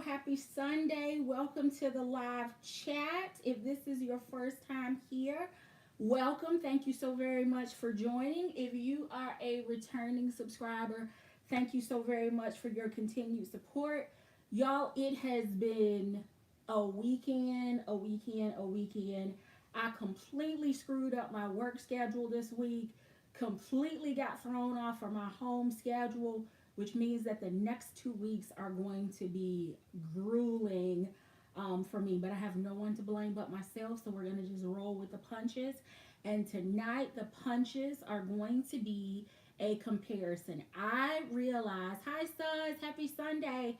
Happy Sunday. Welcome to the live chat. If this is your first time here, welcome. Thank you so very much for joining. If you are a returning subscriber, thank you so very much for your continued support. Y'all, it has been a weekend. I completely screwed up my work schedule this week, completely got thrown off from my home schedule, which means that the next 2 weeks are going to be grueling for me. But I have no one to blame but myself, so we're going to just roll with the punches. And tonight, the punches are going to be a comparison. I realized, hi, Suds, happy Sunday,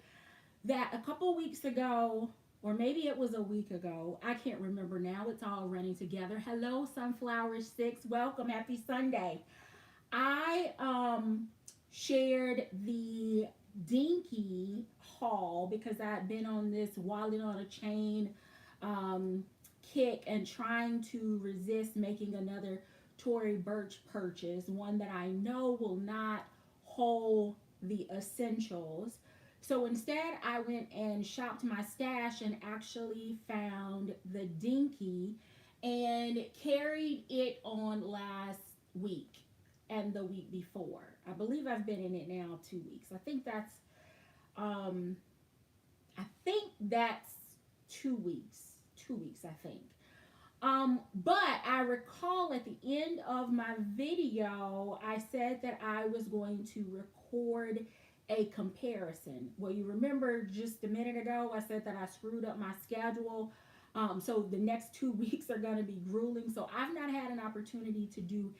that a couple weeks ago, or maybe it was a week ago, I can't remember now, it's all running together. Hello, Sunflower 6, welcome, happy Sunday. I shared the Dinky haul because I had been on this wallet on a chain kick and trying to resist making another Tory Burch purchase, one that I know will not hold the essentials. So instead, I went and shopped my stash and actually found the Dinky and carried it on last week and the week before. I believe I've been in it now 2 weeks. Um I think that's 2 weeks. 2 weeks, I think. But I recall at the end of my video, I said that I was going to record a comparison. Well, you remember just a minute ago, I said that I screwed up my schedule. So the next 2 weeks are going to be grueling. So I've not had an opportunity to do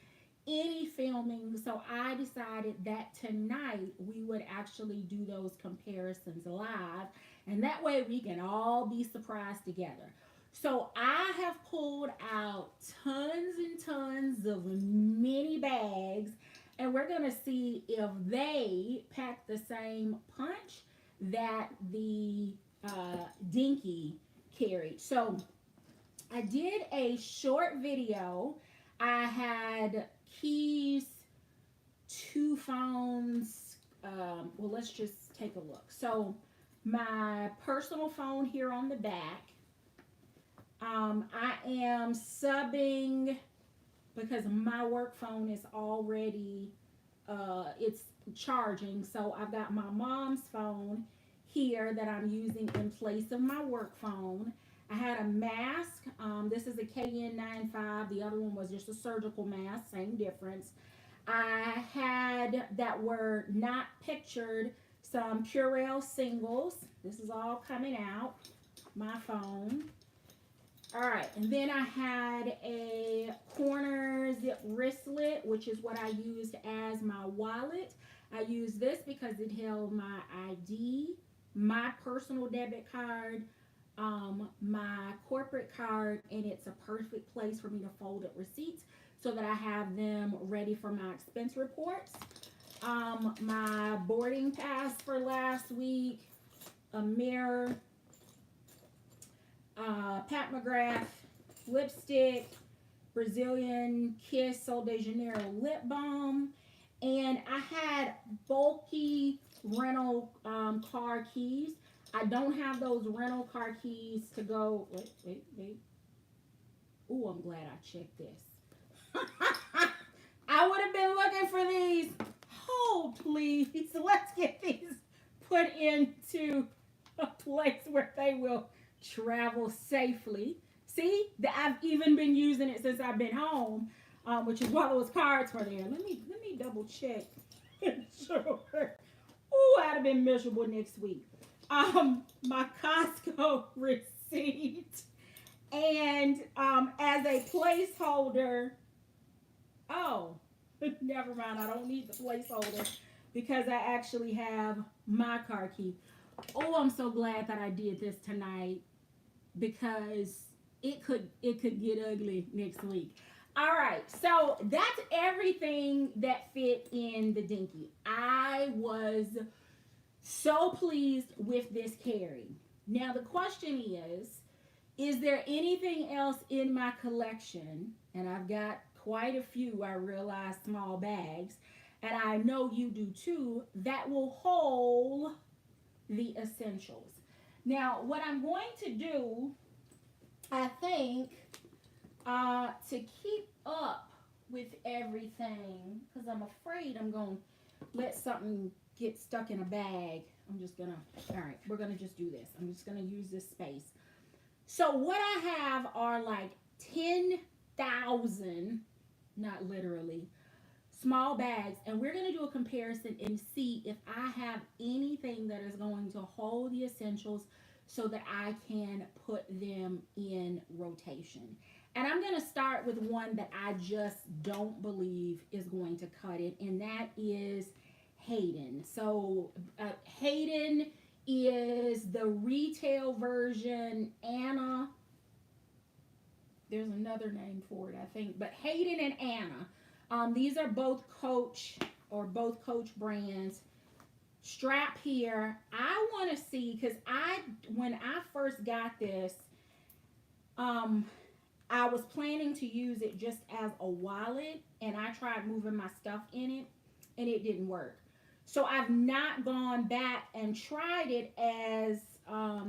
any filming. So I decided that tonight we would actually do those comparisons live. And that way we can all be surprised together. So I have pulled out tons and tons of mini bags, and we're going to see if they pack the same punch that the Dinky carried. So I did a short video. I had keys, 2 phones. Well, let's just take a look. So my personal phone here on the back. I am subbing because my work phone is already it's charging. So I've got my mom's phone here that I'm using in place of my work phone. I had a mask. This is a KN95. The other one was just a surgical mask, same difference. I had that were not pictured some Purell singles. This is all coming out. My phone. All right, and then I had a corner zip wristlet, which is what I used as my wallet. I used this because it held my ID, my personal debit card, my corporate card, and it's a perfect place for me to fold up receipts so that I have them ready for my expense reports. My boarding pass for last week, a mirror, Pat McGrath lipstick, Brazilian Kiss Sol de Janeiro lip balm, and I had bulky rental car keys. I don't have those rental car keys to go. Wait. Oh, I'm glad I checked this. I would have been looking for these. Hold, please. Let's get these put into a place where they will travel safely. See, I've even been using it since I've been home, which is why those cards were there. Let me double check. Sure. Ooh, I'd have been miserable next week. My Costco receipt, and as a placeholder. Oh, never mind. I don't need the placeholder because I actually have my car key. Oh, I'm so glad that I did this tonight because it could get ugly next week. All right, so that's everything that fit in the Dinky. I was so pleased with this carry. Now the question is there anything else in my collection? And I've got quite a few, I realize, small bags, and I know you do too, that will hold the essentials. Now, what I'm going to do, I think, to keep up with everything, because I'm afraid I'm going to let something get stuck in a bag. I'm just going to, all right, we're going to just do this. I'm just going to use this space. So what I have are like 10,000, not literally, small bags, and we're going to do a comparison and see if I have anything that is going to hold the essentials so that I can put them in rotation. And I'm going to start with one that I just don't believe is going to cut it, and that is Hayden. So Hayden is the retail version. Anna, there's another name for it, I think, but Hayden and Anna. These are both Coach brands. Strap here. I want to see, because when I first got this, I was planning to use it just as a wallet, and I tried moving my stuff in it, and it didn't work. So I've not gone back and tried it as a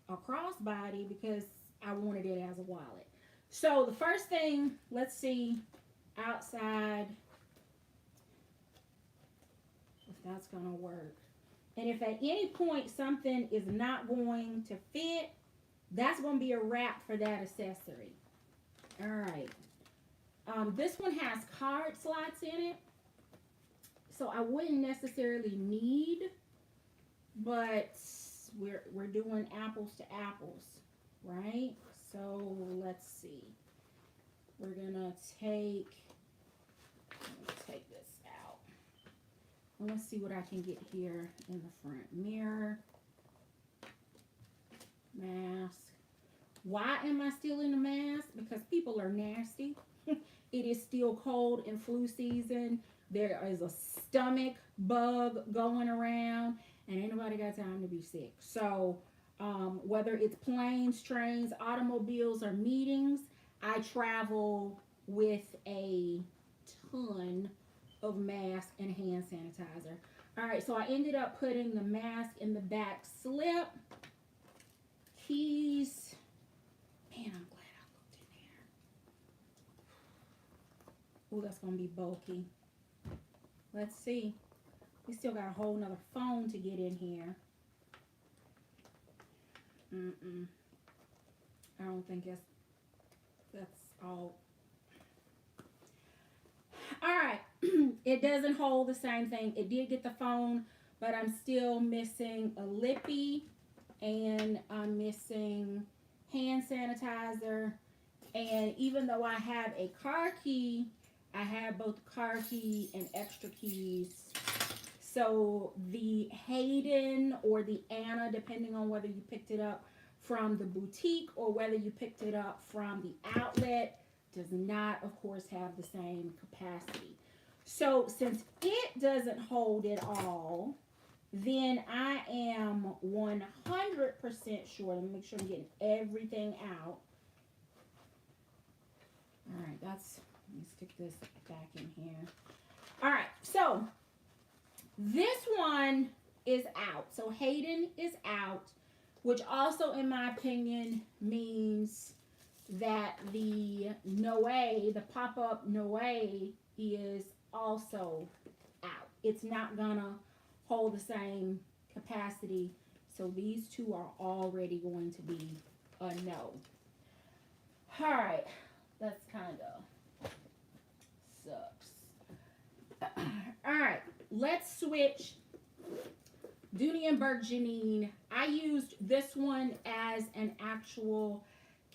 crossbody because I wanted it as a wallet. So the first thing, let's see outside if that's going to work. And if at any point something is not going to fit, that's going to be a wrap for that accessory. All right. This one has card slots in it, so I wouldn't necessarily need, but we're doing apples to apples, right? So let's see. We're gonna take this out. And let's see what I can get here in the front. Mirror, mask. Why am I still in the mask? Because people are nasty. It is still cold and flu season. There is a stomach bug going around, and ain't nobody got time to be sick. So whether it's planes, trains, automobiles, or meetings, I travel with a ton of mask and hand sanitizer. All right, so I ended up putting the mask in the back slip. Keys. Man, I'm glad I looked in there. Oh, that's going to be bulky. Let's see. We still got a whole nother phone to get in here. I don't think that's all. All right. It doesn't hold the same thing. It did get the phone, but I'm still missing a lippy, and I'm missing hand sanitizer. And even though I have a car key, I have both car key and extra keys. So the Hayden or the Anna, depending on whether you picked it up from the boutique or whether you picked it up from the outlet, does not, of course, have the same capacity. So since it doesn't hold it all, then I am 100% sure. Let me make sure I'm getting everything out. All right, let me stick this back in here. All right, so this one is out. So Hayden is out, which also, in my opinion, means that the Noe, the pop-up Noe, is also out. It's not gonna hold the same capacity, so these two are already going to be a no. All right, that's kind of sucks. All right, let's switch. Dooney and Janine. I used this one as an actual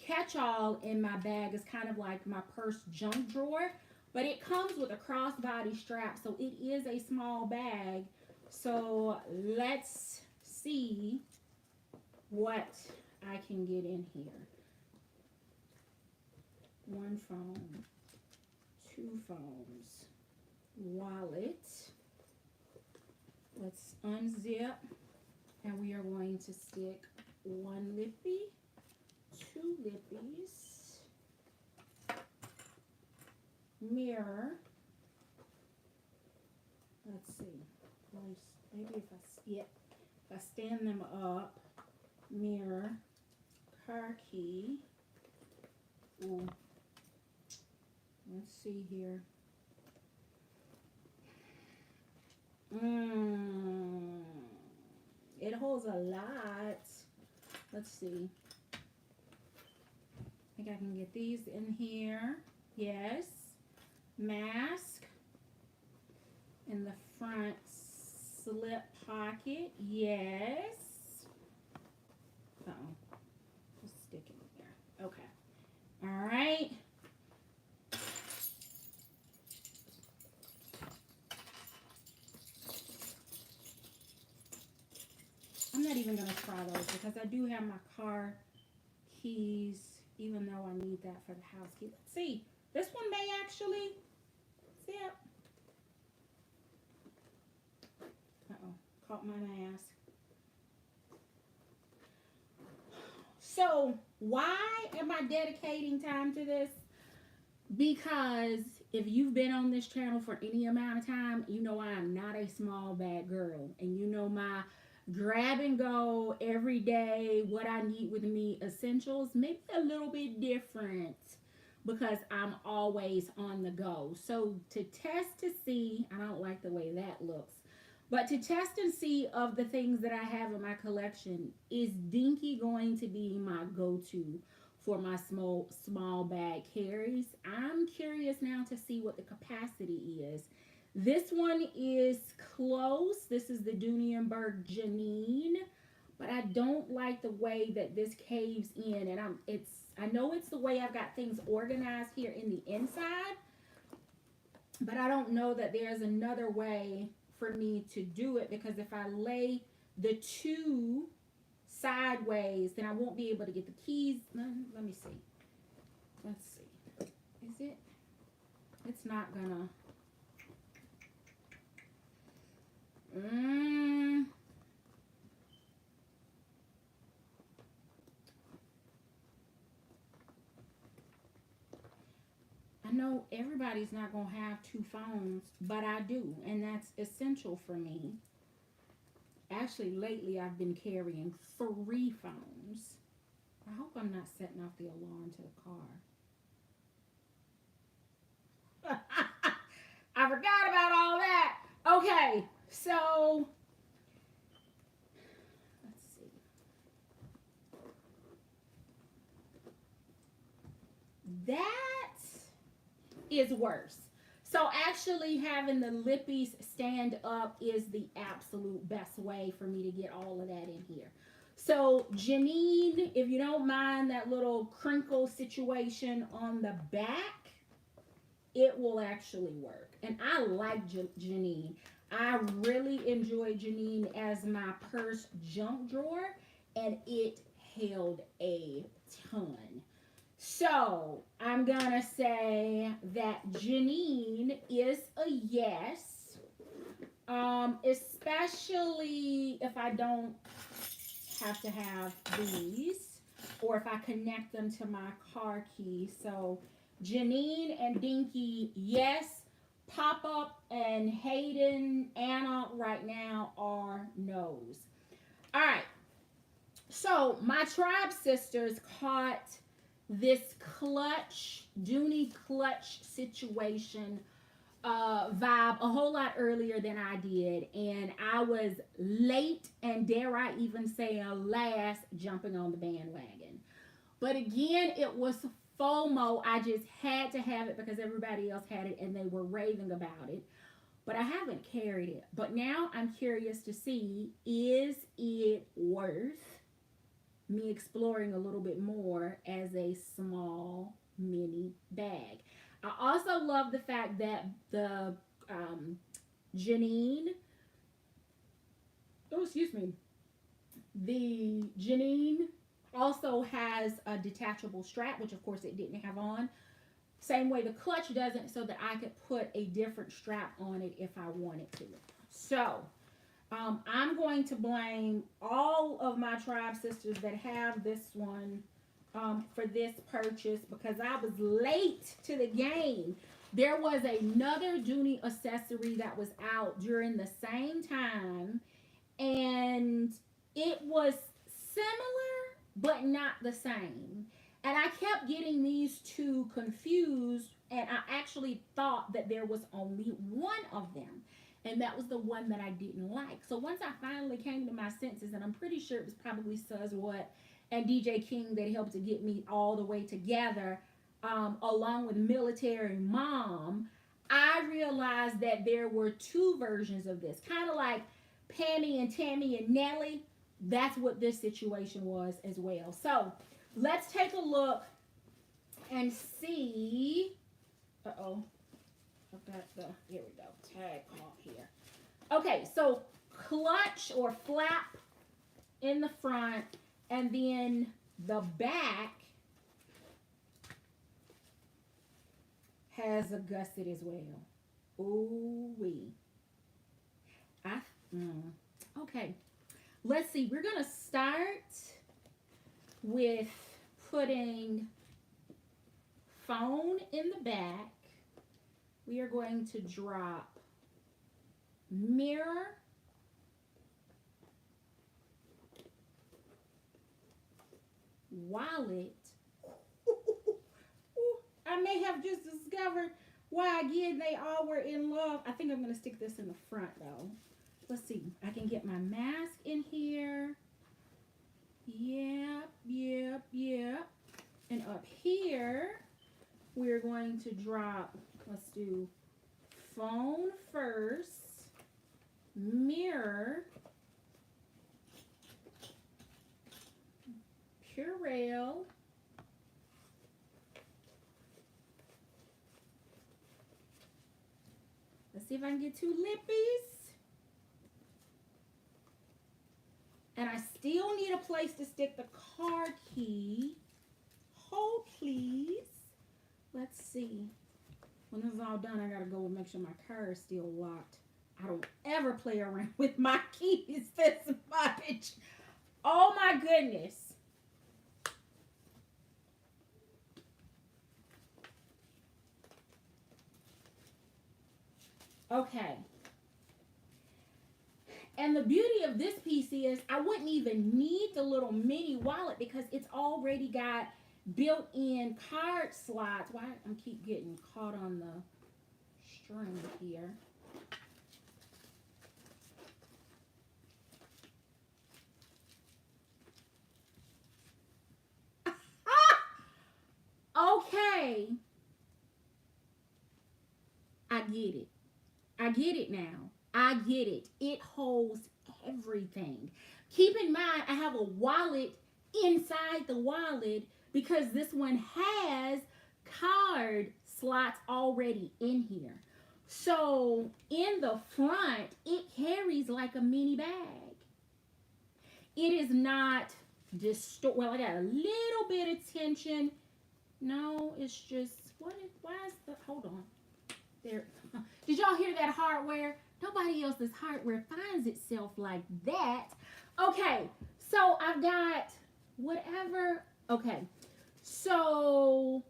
catch-all in my bag. It's kind of like my purse junk drawer, but it comes with a crossbody strap, so it is a small bag. So let's see what I can get in here. One phone, two phones, wallet. Let's unzip, and we are going to stick one lippy, two lippies, mirror. Let's see. Maybe if I stand them up, mirror, car key. Ooh. Let's see here. It holds a lot. Let's see. I think I can get these in here. Yes. Mask. In the front slip pocket. Yes. Uh-oh. Just stick it in there. Okay. All right. I'm not even going to try those because I do have my car keys, even though I need that for the house key. Let's see. This one may actually zip. Uh-oh. Caught my mask. So, why am I dedicating time to this? Because if you've been on this channel for any amount of time, you know I am not a small bag girl. And you know my grab and go every day, what I need with me essentials, maybe a little bit different because I'm always on the go. So to test to see, I don't like the way that looks, but to test and see of the things that I have in my collection, is Dinky going to be my go-to for my small bag carries? I'm curious now to see what the capacity is. This one is close. This is the Dooney Janine, but I don't like the way that this caves in, and I know it's the way I've got things organized here in the inside, but I don't know that there's another way for me to do it, because if I lay the two sideways, then I won't be able to get the keys. Let me see. Let's see. Is it? It's not gonna. I know everybody's not gonna have two phones, but I do, and that's essential for me. Actually, lately I've been carrying 3 phones. I hope I'm not setting off the alarm to the car. I forgot about all that. Okay, so let's see. That is worse. So actually having the lippies stand up is the absolute best way for me to get all of that in here. So Janine, if you don't mind that little crinkle situation on the back, it will actually work. And I like Janine. I really enjoy Janine as my purse junk drawer, and it held a ton. So I'm gonna say that Janine is a yes, especially if I don't have to have these, or if I connect them to my car key. So Janine and Dinky, yes. Pop Up and Hayden, Anna right now are no's. All right. So my tribe sisters caught this clutch, Dooney clutch situation vibe a whole lot earlier than I did, and I was late, and dare I even say last, jumping on the bandwagon. But again, it was FOMO. I just had to have it because everybody else had it and they were raving about it. But I haven't carried it. But now I'm curious to see, is it worth me exploring a little bit more as a small mini bag? I also love the fact that the Janine, the Janine also has a detachable strap, which of course it didn't have on. Same way the clutch doesn't, so that I could put a different strap on it if I wanted to. So I'm going to blame all of my tribe sisters that have this one for this purchase, because I was late to the game. There was another Dooney accessory that was out during the same time, and it was similar, but not the same. And I kept getting these two confused, and I actually thought that there was only one of them. And that was the one that I didn't like. So once I finally came to my senses, and I'm pretty sure it was probably Suz What and DJ King that helped to get me all the way together, along with Military Mom, I realized that there were two versions of this. Kind of like Pammy and Tammy and Nellie. That's what this situation was as well. So let's take a look and see. Uh-oh. I've got the, here we go, tag caught here. Okay, so clutch or flap in the front, and then the back has a gusset as well. Ooh-wee. Okay, let's see. We're going to start with putting phone in the back. We are going to drop mirror, wallet. I may have just discovered why, again, they all were in love. I think I'm going to stick this in the front, though. Let's see. I can get my mask in here. Yep. And up here, we're going to drop, let's do phone first, mirror, Purell, let's see if I can get two lippies. And I still need a place to stick the car key. Hold, please. Let's see. When this is all done, I gotta go and make sure my car is still locked. I don't ever play around with my keys this much. Oh my goodness. Okay. And the beauty of this piece is I wouldn't even need the little mini wallet because it's already got built-in card slots. Why I keep getting caught on the string here. Okay. I get it. I get it now. I get it. It holds everything. Keep in mind, I have a wallet inside the wallet because this one has card slots already in here. So in the front, it carries like a mini bag. It is not distorted. Well, I got a little bit of tension. No, it's just, why is the, hold on. There. Did y'all hear that hardware? Nobody else's hardware finds itself like that. Okay, so I've got whatever. Okay, so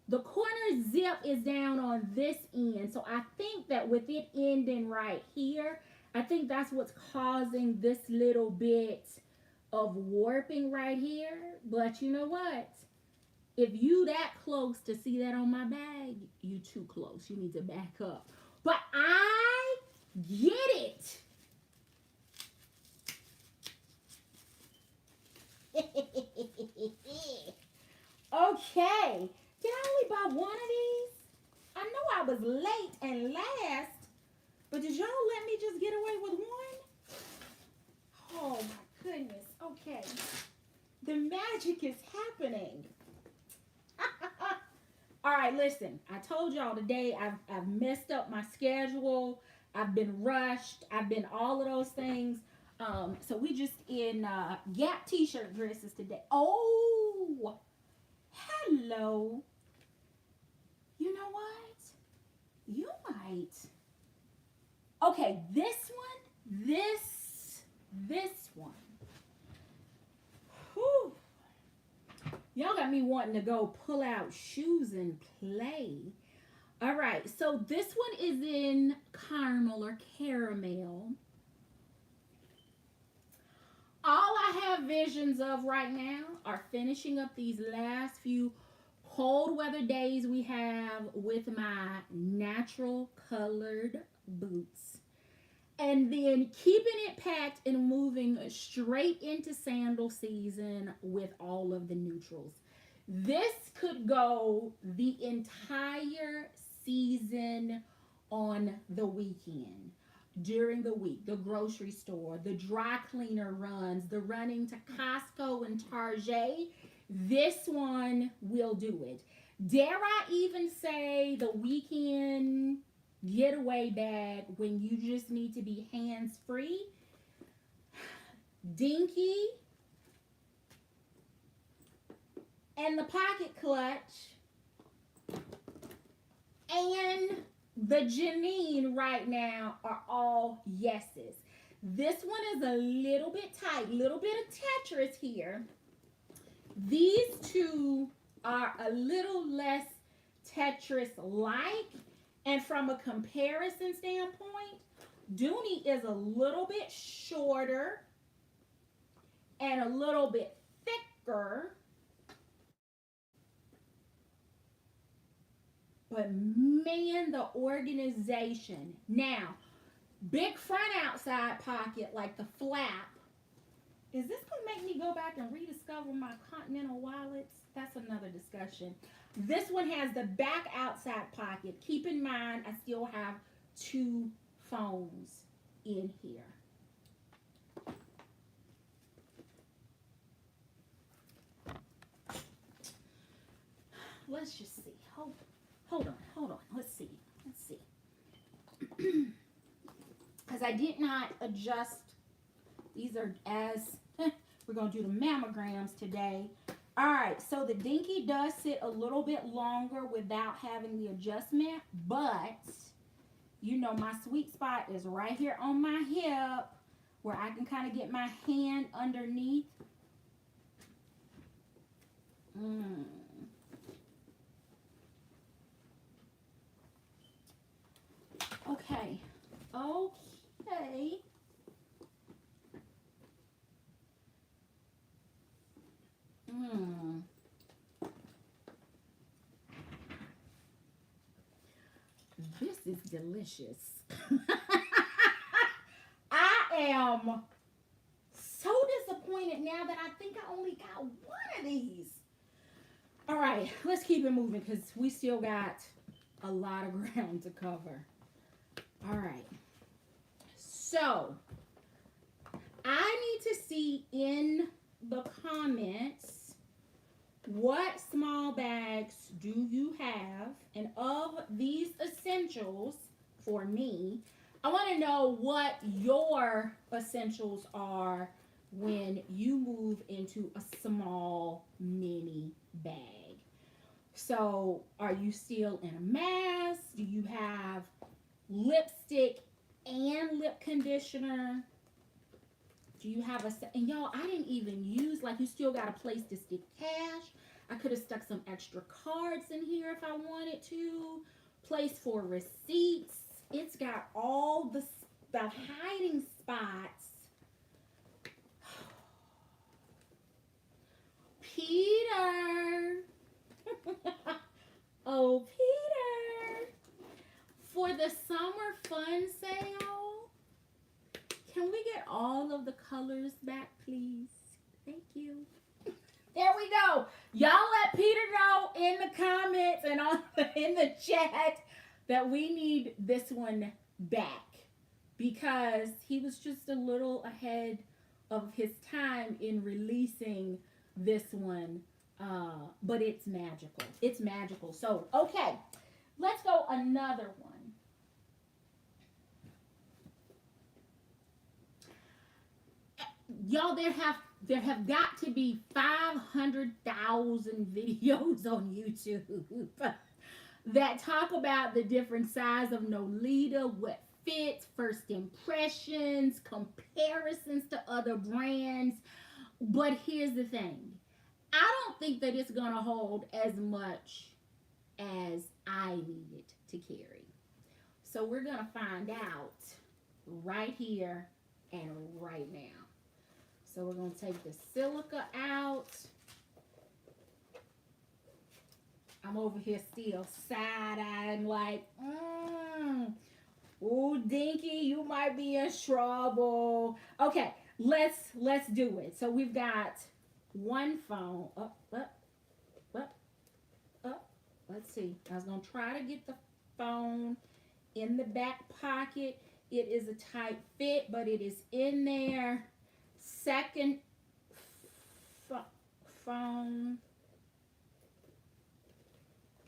the corner zip is down on this end. So I think that with it ending right here, I think that's what's causing this little bit of warping right here. But you know what? If you that close to see that on my bag, you too close. You need to back up. But I get it. Okay. Did I only buy one of these? I know I was late and last, but did y'all let me just get away with one? Oh my goodness. Okay. The magic is happening. All right, listen. I told y'all today I've messed up my schedule. I've been rushed. I've been all of those things. So we just in Gap t-shirt dresses today. Oh, hello. You know what? You might. Okay, this one. This one. Whew. Y'all got me wanting to go pull out shoes and play. All right, so this one is in caramel or caramel. All I have visions of right now are finishing up these last few cold weather days we have with my natural colored boots. And then keeping it packed and moving straight into sandal season with all of the neutrals. This could go the entire season on the weekend, during the week, the grocery store, the dry cleaner runs, the running to Costco and Target. This one will do it. Dare I even say the weekend getaway bag when you just need to be hands free? Dinky and the pocket clutch and the Janine right now are all yeses. This one is a little bit tight, little bit of Tetris here. These two are a little less Tetris-like, and from a comparison standpoint, Dooney is a little bit shorter and a little bit thicker. But man, the organization. Now, big front outside pocket like the flap. Is this going to make me go back and rediscover my Continental wallets? That's another discussion. This one has the back outside pocket. Keep in mind, I still have 2 phones in here. Let's just see. Hold on. Let's see. Because I did not adjust. These are as, we're going to do the mammograms today. All right, so the Dinky does sit a little bit longer without having the adjustment, but you know my sweet spot is right here on my hip where I can kind of get my hand underneath. Okay. This is delicious. I am so disappointed now that I think I only got one of these. All right, let's keep it moving because we still got a lot of ground to cover. All right. So, I need to see in the comments what small bags do you have, and of these essentials for me, I want to know what your essentials are when you move into a small mini bag. So, are you still in a mask? Do you have lipstick and lip conditioner? Do you have and y'all, I didn't even use, like, you still got a place to stick cash. I could have stuck some extra cards in here if I wanted to. Place for receipts. It's got all the hiding spots. Peter. Oh, Peter. For the summer fun sale, can we get all of the colors back, please? Thank you. There we go. Y'all let Peter know in the comments and in the chat that we need this one back because he was just a little ahead of his time in releasing this one. But it's magical. It's magical. So, okay. Let's go another one. Y'all, there have got to be 500,000 videos on YouTube that talk about the different size of Nolita, what fits, first impressions, comparisons to other brands. But here's the thing. I don't think that it's going to hold as much as I need it to carry. So we're going to find out right here and right now. So we're going to take the silica out. I'm over here still side-eyeing like, ooh, Dinky, you might be in trouble. Okay, let's do it. So we've got one phone. Up. Let's see. I was going to try to get the phone in the back pocket. It is a tight fit, but it is in there. Second phone,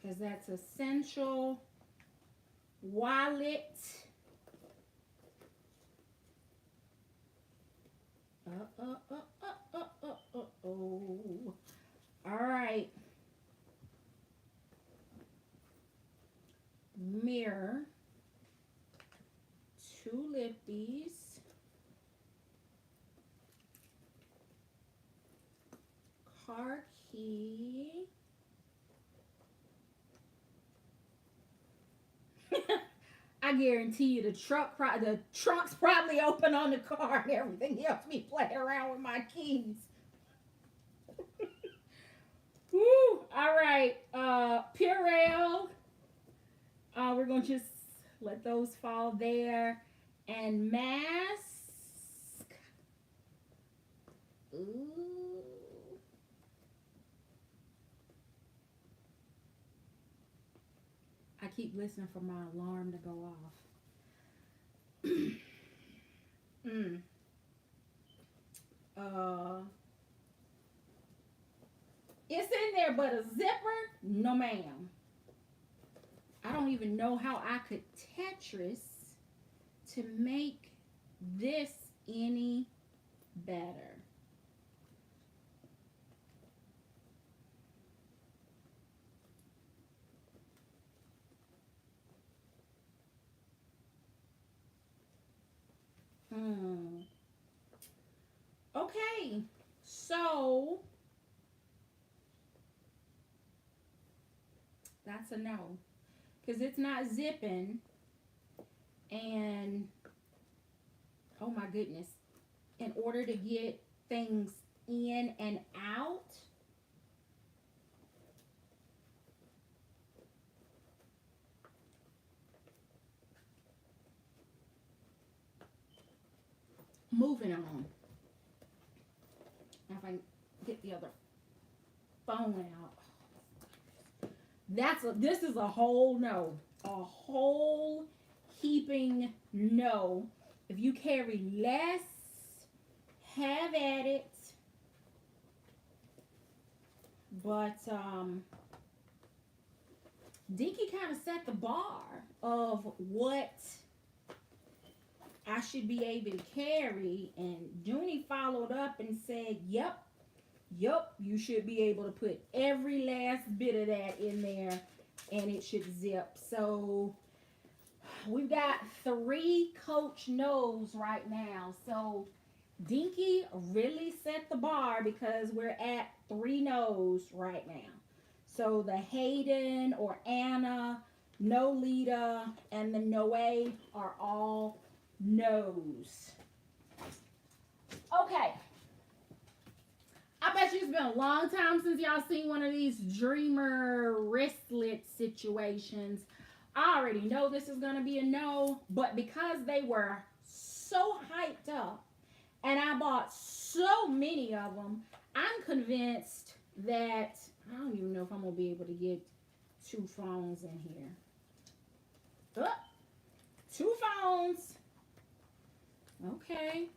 because that's essential. Wallet. Oh. All right. Mirror. 2 lippies. Car key. I guarantee you the trunk's probably open on the car and everything else. Me playing around with my keys. Woo! All right. Purell. We're gonna just let those fall there. And mask. Ooh. I keep listening for my alarm to go off. It's in there, but a zipper? No, ma'am. I don't even know how I could Tetris to make this any better. Okay, so that's a no, because it's not zipping, and oh my goodness, in order to get things in and out, moving on. Now if I get the other phone out. This is a whole no. A whole heaping no. If you carry less, have at it. But Dinky kind of set the bar of what I should be able to carry, and Dooney followed up and said, yep, you should be able to put every last bit of that in there and it should zip. So we've got 3 coach no's right now. So Dinky really set the bar because we're at 3 no's right now. So the Hayden or Anna, Nolita, and the Noe are all no's. Okay. I bet you it's been a long time since y'all seen one of these dreamer wristlet situations. I already know this is going to be a no, but because they were so hyped up and I bought so many of them, I'm convinced that I don't even know if I'm going to be able to get 2 phones in here. 2 phones. Okay.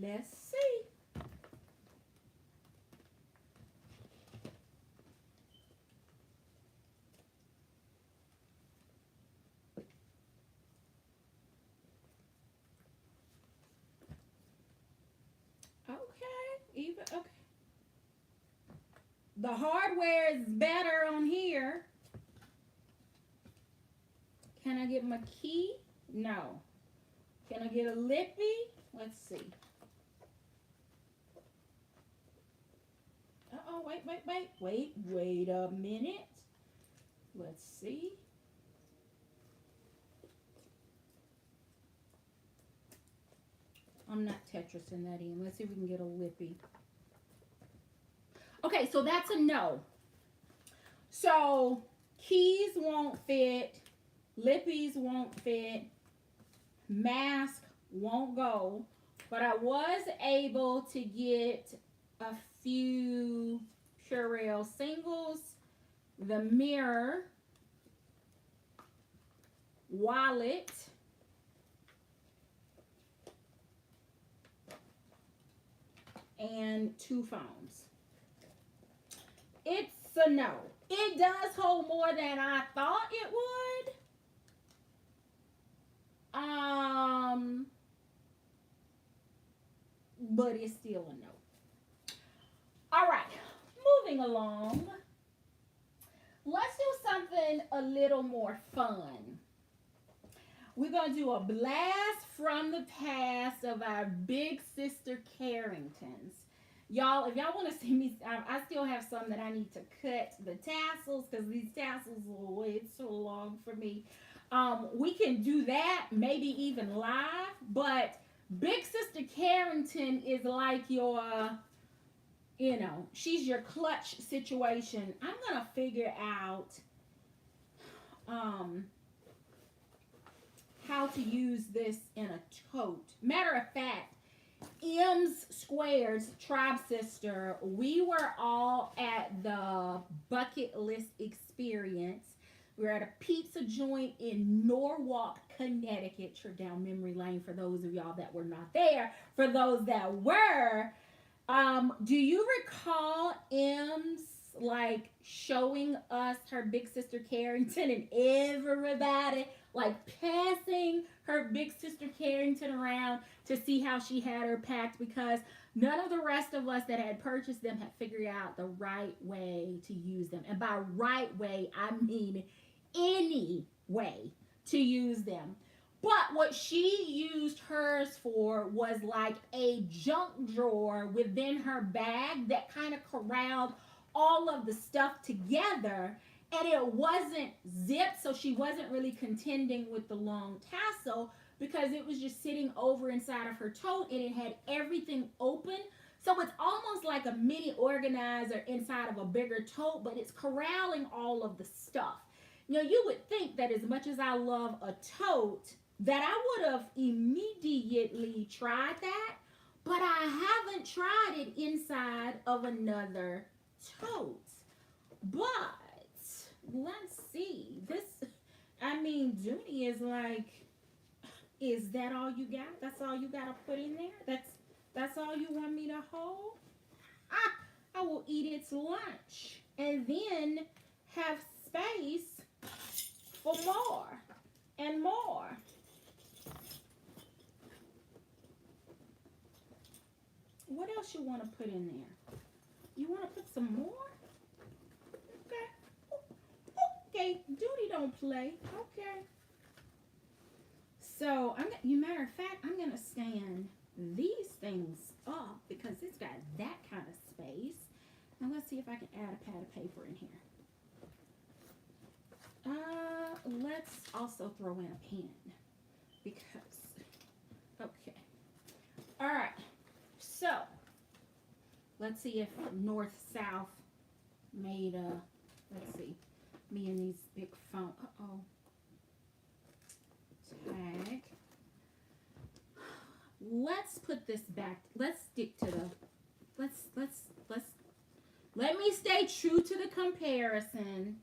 Let's see. Okay. The hardware is better on here. Can I get my key? No. Can I get a lippy? Let's see. Uh-oh, wait a minute. Let's see. I'm not Tetrising that in. Let's see if we can get a lippy. Okay, so that's a no. So keys won't fit, lippies won't fit, mask won't go, but I was able to get a few Purell singles, the mirror, wallet, and 2 phones. It's a no. It does hold more than I thought it would. But it's still a no. All right, moving along. Let's do something a little more fun. We're going to do a blast from the past of our big sister Carringtons. Y'all, if y'all want to see me, I still have some that I need to cut the tassels because these tassels are way too long for me. We can do that, maybe even live, but Big Sister Carrington is like your, you know, she's your clutch situation. I'm going to figure out how to use this in a tote. Matter of fact, M's Squared's Tribe Sister, we were all at the Bucket List Experience. We were at a pizza joint in Norwalk, Connecticut. Trip down memory lane for those of y'all that were not there. For those that were, do you recall M's like showing us her big sister Carrington and everybody like passing her big sister Carrington around to see how she had her packed, because none of the rest of us that had purchased them had figured out the right way to use them. And by right way, I mean any way to use them. But what she used hers for was like a junk drawer within her bag that kind of corralled all of the stuff together, and it wasn't zipped, so she wasn't really contending with the long tassel because it was just sitting over inside of her tote and it had everything open. So it's almost like a mini organizer inside of a bigger tote, but it's corralling all of the stuff. You know, you would think that as much as I love a tote, that I would have immediately tried that, but I haven't tried it inside of another tote. But let's see. This, I mean, Dooney is like, is that all you got? That's all you got to put in there? That's all you want me to hold? I will eat its lunch and then have space for more and more. What else you want to put in there? You want to put some more? Okay, Dooney don't play. Okay. So, matter of fact, I'm going to stand these things up because it's got that kind of space. Now, let's see if I can add a pad of paper in here. Let's also throw in a pen because, okay. All right. So, let's see if North-South made a, let's see, me and these big phone, tag. Let's put this back. Let's stick to the, let me stay true to the comparison,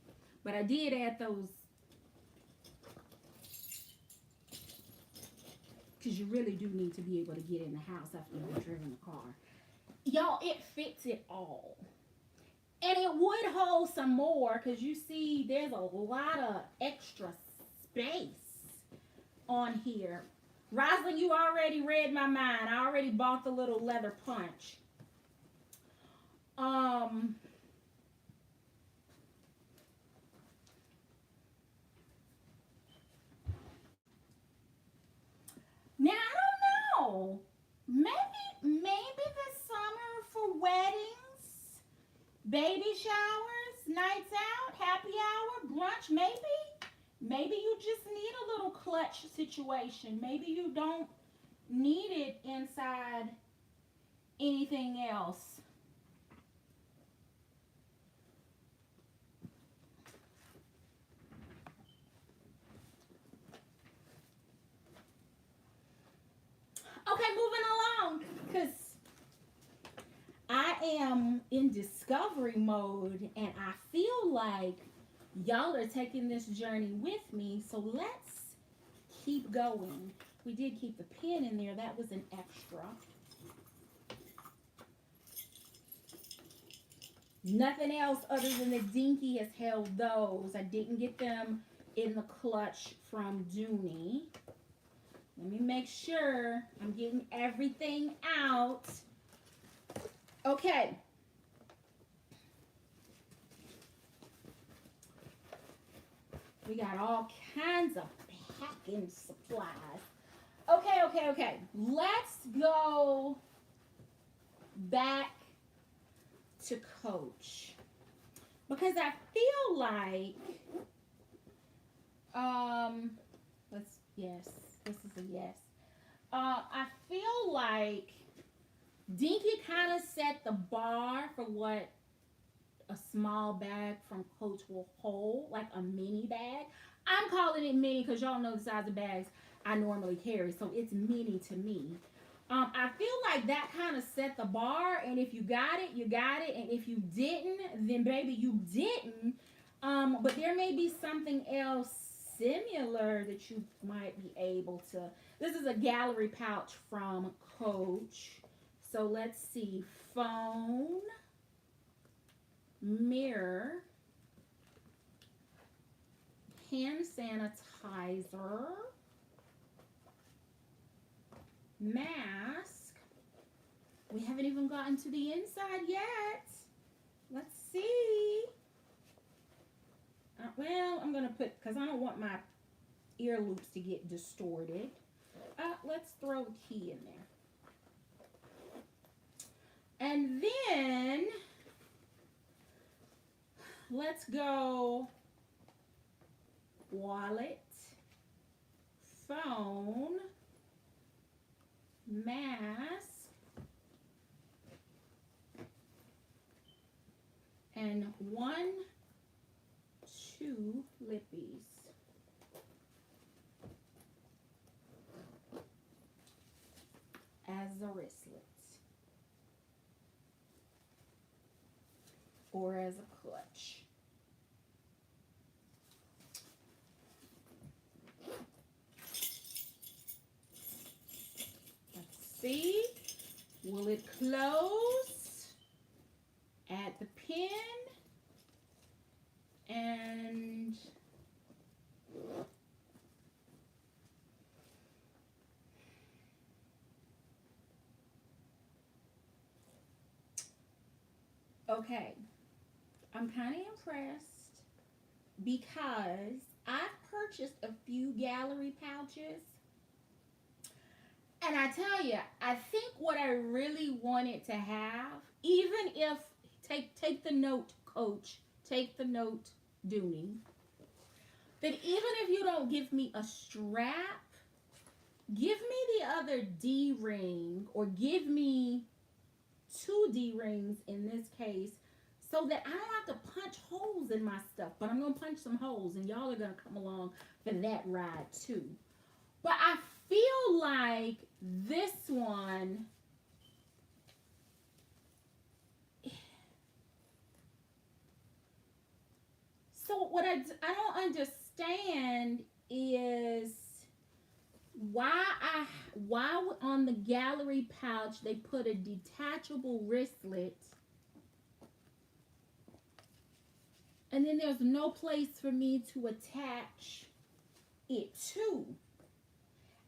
but I did add those because you really do need to be able to get in the house after you've driven the car. Y'all, it fits it all. And it would hold some more because you see there's a lot of extra space on here. Rosalind, you already read my mind. I already bought the little leather punch. Now I don't know. Maybe this summer for weddings, baby showers, nights out, happy hour, brunch, maybe. Maybe you just need a little clutch situation. Maybe you don't need it inside anything else. Okay, moving along, because I am in discovery mode and I feel like y'all are taking this journey with me, so let's keep going. We did keep the pen in there, that was an extra. Nothing else other than the Dinky has held those. I didn't get them in the clutch from Dooney. Let me make sure I'm getting everything out. Okay. We got all kinds of packing supplies. Okay. Let's go back to Coach. Because I feel like, yes, this is a yes. I feel like Dinky kind of set the bar for what a small bag from Coach will hold, like a mini bag. I'm calling it mini because y'all know the size of bags I normally carry, so it's mini to me. I feel like that kind of set the bar, and if you got it, you got it, and if you didn't, then baby, you didn't. But there may be something else similar that you might be able to. This is a gallery pouch from Coach. So let's see, phone, mirror, hand sanitizer, mask. We haven't even gotten to the inside yet. Let's see. Well, I'm going to put, because I don't want my ear loops to get distorted. Let's throw a key in there. And then, let's go wallet, phone, mask, and 1, 2 lippies. As a wristlet. Or as a clutch. Let's see. Will it close? Add the pin. And okay, I'm kind of impressed because I've purchased a few gallery pouches, and I tell you, I think what I really wanted to have, even if take the note, Coach, take the note, Dooney, that even if you don't give me a strap, give me the other D-ring, or give me 2 D-rings in this case, so that I don't have to punch holes in my stuff. But I'm going to punch some holes, and y'all are going to come along for that ride too. But I feel like this one, so what I don't understand is why on the gallery pouch they put a detachable wristlet, and then there's no place for me to attach it to.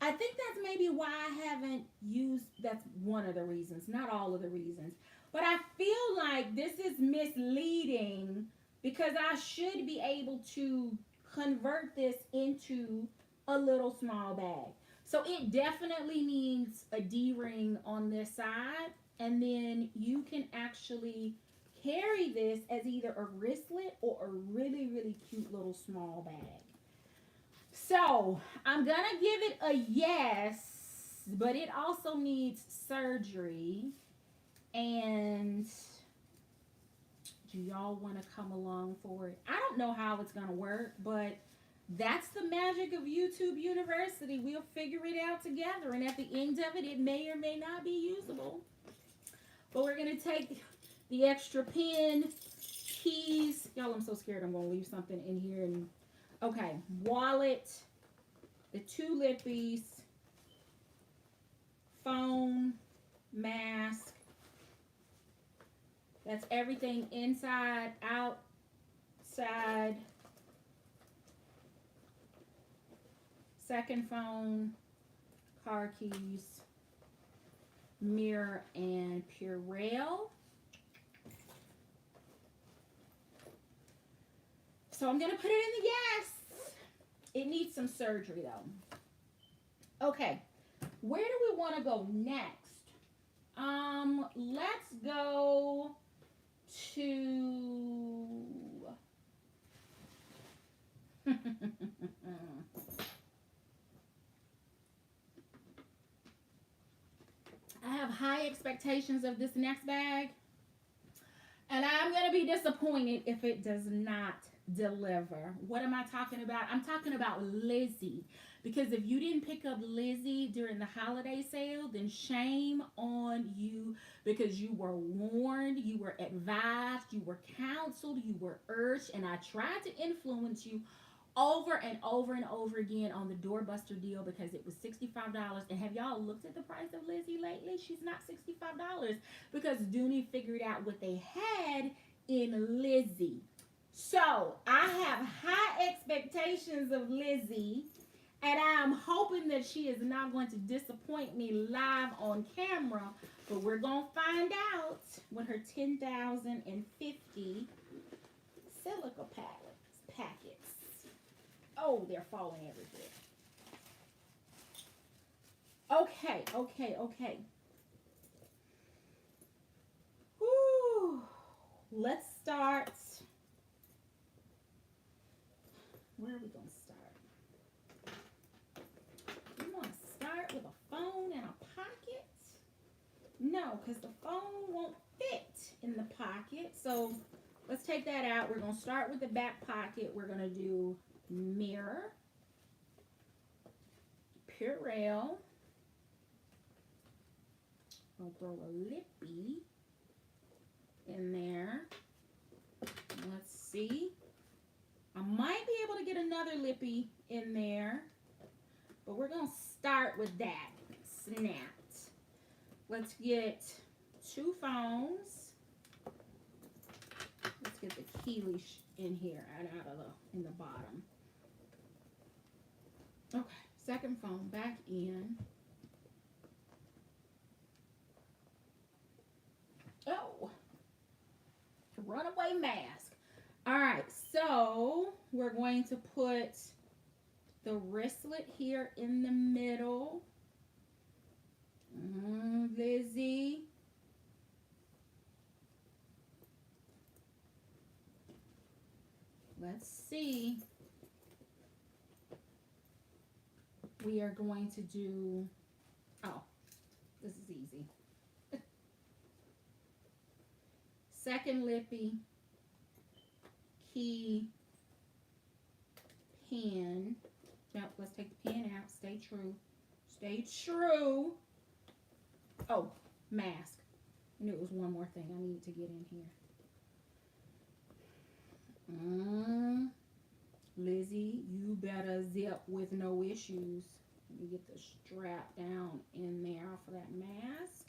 I think that's maybe why I haven't used, that's one of the reasons, not all of the reasons. But I feel like this is misleading because I should be able to convert this into a little small bag. So it definitely needs a D-ring on this side. And then you can actually carry this as either a wristlet or a really, really cute little small bag. So I'm going to give it a yes, but it also needs surgery. And do y'all want to come along for it? I don't know how it's going to work, but that's the magic of YouTube University. We'll figure it out together. And at the end of it, it may or may not be usable. But we're going to take the extra pen, keys. Y'all, I'm so scared I'm going to leave something in here. And okay, wallet, the 2 lippies, phone, mask. That's everything inside, outside. Second phone, car keys, mirror, and Purell. So I'm going to put it in the yes. It needs some surgery though. Okay, where do we want to go next? Let's go to I have high expectations of this next bag, and I'm going to be disappointed if it does not deliver. What am I talking about? I'm talking about Lizzy. Because if you didn't pick up Lizzy during the holiday sale, then shame on you, because you were warned, you were advised, you were counseled, you were urged, and I tried to influence you over and over and over again on the doorbuster deal because it was $65. And have y'all looked at the price of Lizzy lately? She's not $65 because Dooney figured out what they had in Lizzy. So I have high expectations of Lizzy, and I'm hoping that she is not going to disappoint me live on camera. But we're going to find out with her 10,050 silica packets. Oh, they're falling everywhere. Okay. Whew. Let's start. Where are we going to start? We want to start with a phone and a pocket? No, because the phone won't fit in the pocket. So let's take that out. We're going to start with the back pocket. We're going to do mirror, Purell. I'll throw a lippy in there. Let's see. I might be able to get another lippy in there, but we're going to start with that snapped. Let's get 2 phones. Let's get the key leash in here and out of in the bottom. Okay, second phone back in. Oh, runaway mask. All right, so we're going to put the wristlet here in the middle. Lizzy. Let's see. We are going to do, oh, this is easy. Second lippy, key, pen. Now, let's take the pen out. Stay true. Stay true. Oh, mask. I knew it was one more thing I needed to get in here. Lizzy, you better zip with no issues. Let me get the strap down in there for that mask.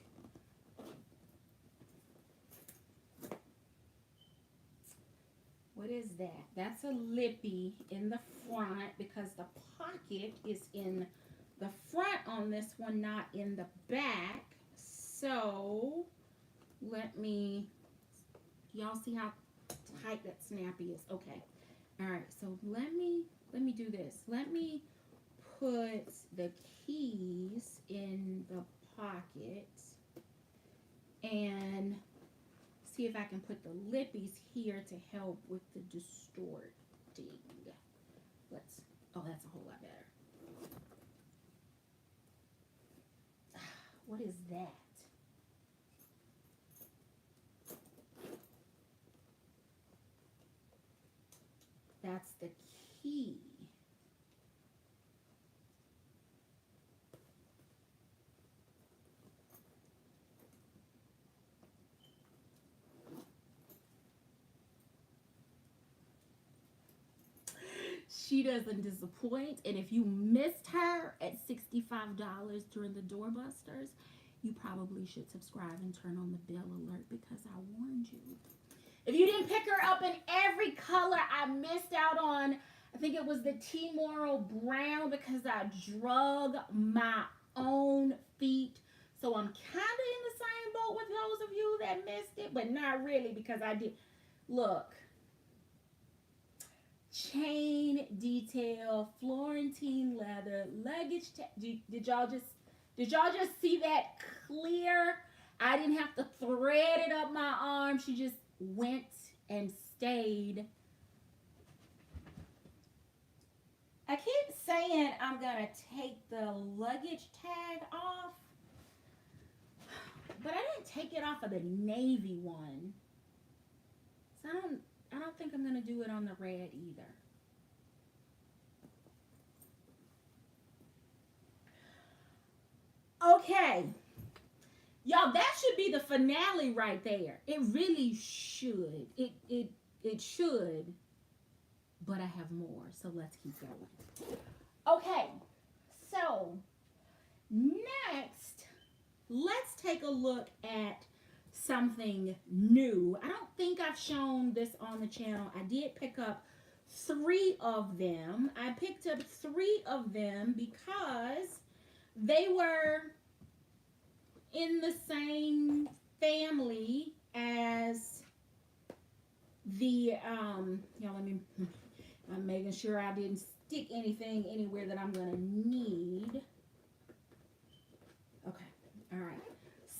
What is that? That's a lippy in the front because the pocket is in the front on this one, not in the back. So let me, y'all see how tight that snappy is? Okay. All right. So let me do this. Let me put the keys in the pocket and see if I can put the lippies here to help with the distorting. Let's, oh, that's a whole lot better. What is that? That's the key. She doesn't disappoint. And if you missed her at $65 during the doorbusters, you probably should subscribe and turn on the bell alert because I warned you. If you didn't pick her up in every color, I missed out on, I think it was the Timoro Brown because I drug my own feet. So I'm kind of in the same boat with those of you that missed it, but not really because I did. Look. Chain detail, Florentine leather, luggage. Did y'all just see that clear? I didn't have to thread it up my arm. She just went and stayed. I keep saying I'm gonna take the luggage tag off, but I didn't take it off of the navy one, so I don't think I'm going to do it on the red either. Okay. Y'all, that should be the finale right there. It really should. It should. But I have more, so let's keep going. Okay. So, next, let's take a look at something new. I don't think I've shown this on the channel. I did pick up 3 of them. I picked up 3 of them because they were in the same family as the I'm making sure I didn't stick anything anywhere that I'm gonna need. Okay, all right.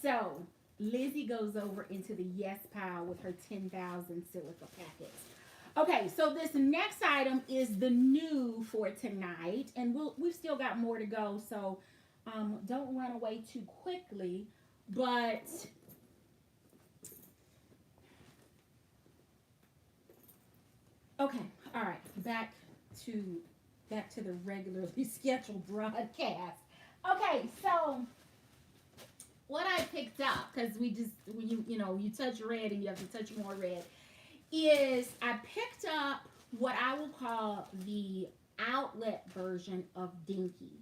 So Lizzy goes over into the yes pile with her 10,000 silica packets. Okay, so this next item is the new for tonight, and we've still got more to go, so don't run away too quickly. But okay, all right, back to the regularly scheduled broadcast. Okay, so what I picked up, because you touch red and you have to touch more red, is I picked up what I will call the outlet version of Dinky.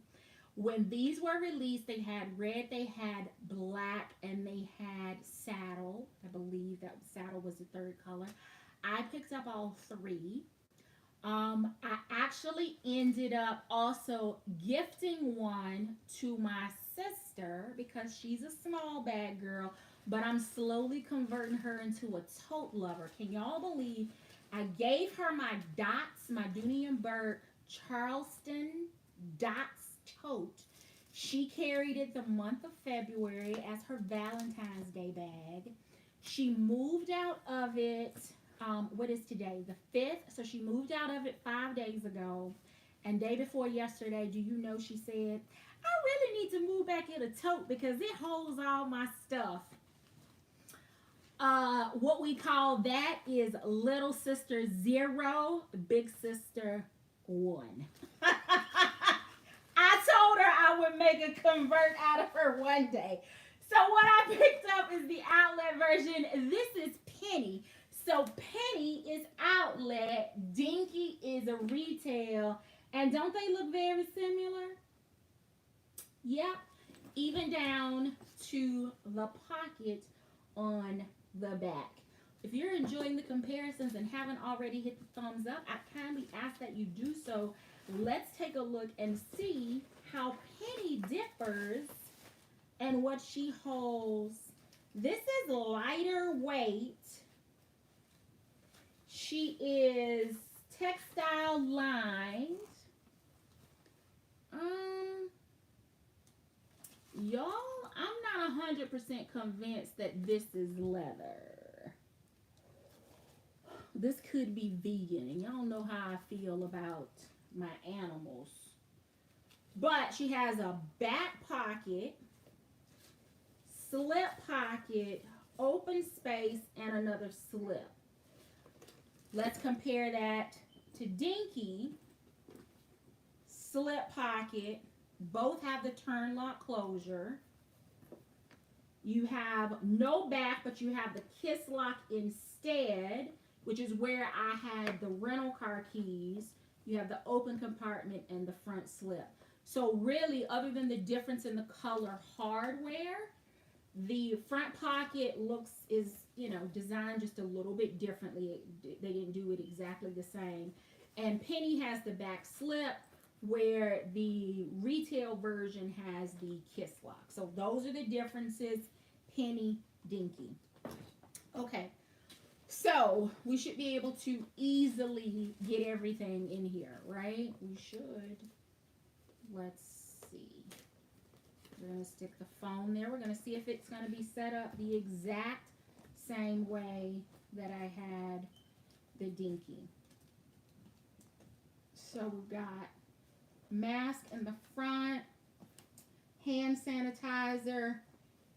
When these were released, they had red, they had black, and they had saddle. I believe that saddle was the 3rd color. I picked up all 3. I actually ended up also gifting one to my sister because she's a small bag girl, but I'm slowly converting her into a tote lover. Can y'all believe I gave her my Dots, my Dooney and Burke Charleston Dots tote. She carried it the month of February as her Valentine's Day bag. She moved out of it, what is today? The 5th. So she moved out of it 5 days ago. And day before yesterday, do you know, she said, I really need to move back in a tote because it holds all my stuff. What we call that is little sister 0, big sister 1. I told her I would make a convert out of her one day. So what I picked up is the outlet version. This is Penny. So Penny is outlet, Dinky is a retail, and don't they look very similar? Yep, even down to the pocket on the back. If you're enjoying the comparisons and haven't already hit the thumbs up, I kindly ask that you do so. Let's take a look and see how Penny differs and what she holds. This is lighter weight. She is textile lined. Y'all, I'm not 100% convinced that this is leather. This could be vegan, and y'all know how I feel about my animals. But she has a back pocket, slip pocket, open space, and another slip. Let's compare that to Dinky. Slip pocket. Both have the turn lock closure. You have no back, but you have the kiss lock instead, which is where I had the rental car keys. You have the open compartment and the front slip. So really, other than the difference in the color hardware, the front pocket is designed just a little bit differently. They didn't do it exactly the same. And Penny has the back slip, where the retail version has the kiss lock. So those are the differences, Penny, Dinky. Okay, so we should be able to easily get everything in here, right? We should. Let's see. We're going to stick the phone there. We're going to see if it's going to be set up the exact same way that I had the Dinky. So we've got mask in the front, hand sanitizer,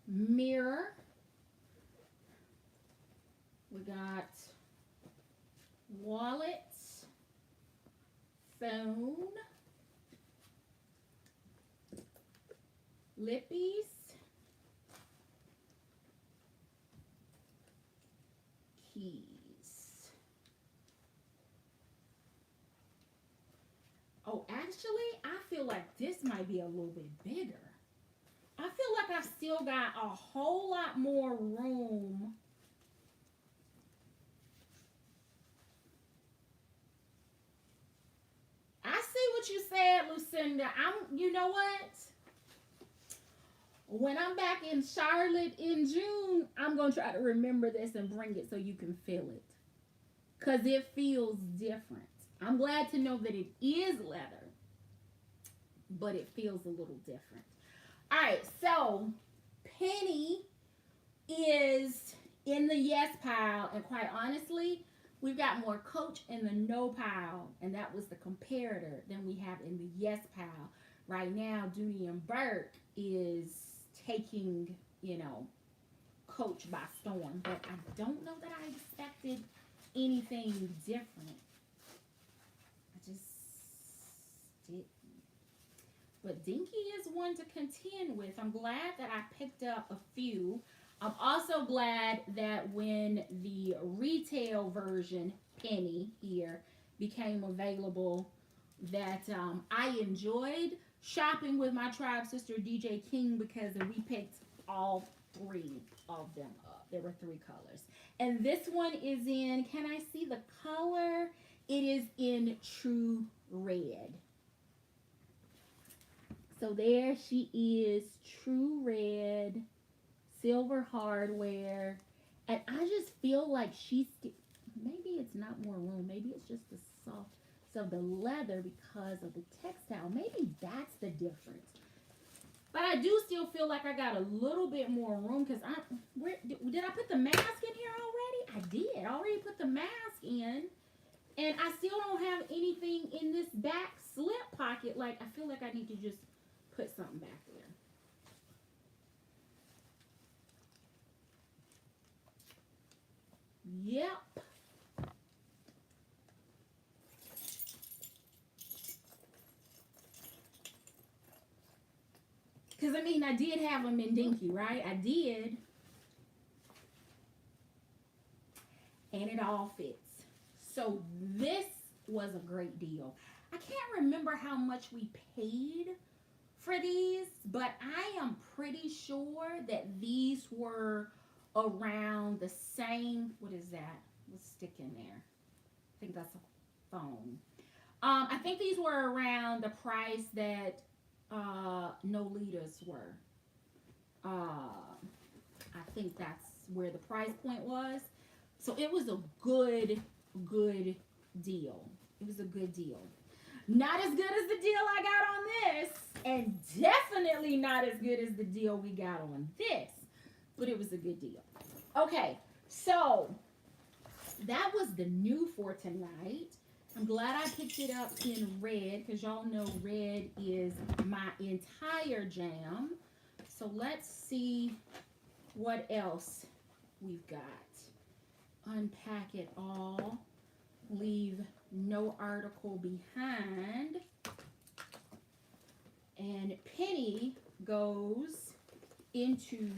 mirror. We got wallet, phone, lippies, keys. Oh, actually, I feel like this might be a little bit bigger. I feel like I've still got a whole lot more room. I see what you said, Lucinda. You know what? When I'm back in Charlotte in June, I'm going to try to remember this and bring it so you can feel it. Because it feels different. I'm glad to know that it is leather, but it feels a little different. All right, so Penny is in the yes pile, and quite honestly, we've got more Coach in the no pile, and that was the comparator, than we have in the yes pile. Right now, Dooney and Burke is taking, Coach by storm, but I don't know that I expected anything different. I just didn't. But Dinky is one to contend with. I'm glad that I picked up a few. I'm also glad that when the retail version, Penny here, became available, that I enjoyed shopping with my tribe sister DJ King, because we picked all three of them up. There were 3 colors. And this one is in, can I see the color? It is in true red. So there she is, true red, silver hardware. And I just feel like maybe it's not more room. Maybe it's just the soft, so the leather because of the textile. Maybe that's the difference. But I do still feel like I got a little bit more room, because did I put the mask in here already? I did. I already put the mask in. And I still don't have anything in this back slip pocket. Like, I feel like I need to just put something back there. Yep. Because, I did have them in Dinky, right? I did. And it all fits. So this was a great deal. I can't remember how much we paid for these, but I am pretty sure that these were around the same. What is that? Let's stick in there. I think that's a phone. I think these were around the price that Nolitas were. I think that's where the price point was. So it was a good deal. It was a good deal. Not as good as the deal I got on this, and definitely not as good as the deal we got on this, but it was a good deal. Okay, so that was the new for tonight. I'm glad I picked it up in red because y'all know red is my entire jam. So let's see what else we've got. Unpack it all. Leave no article behind. And Penny goes into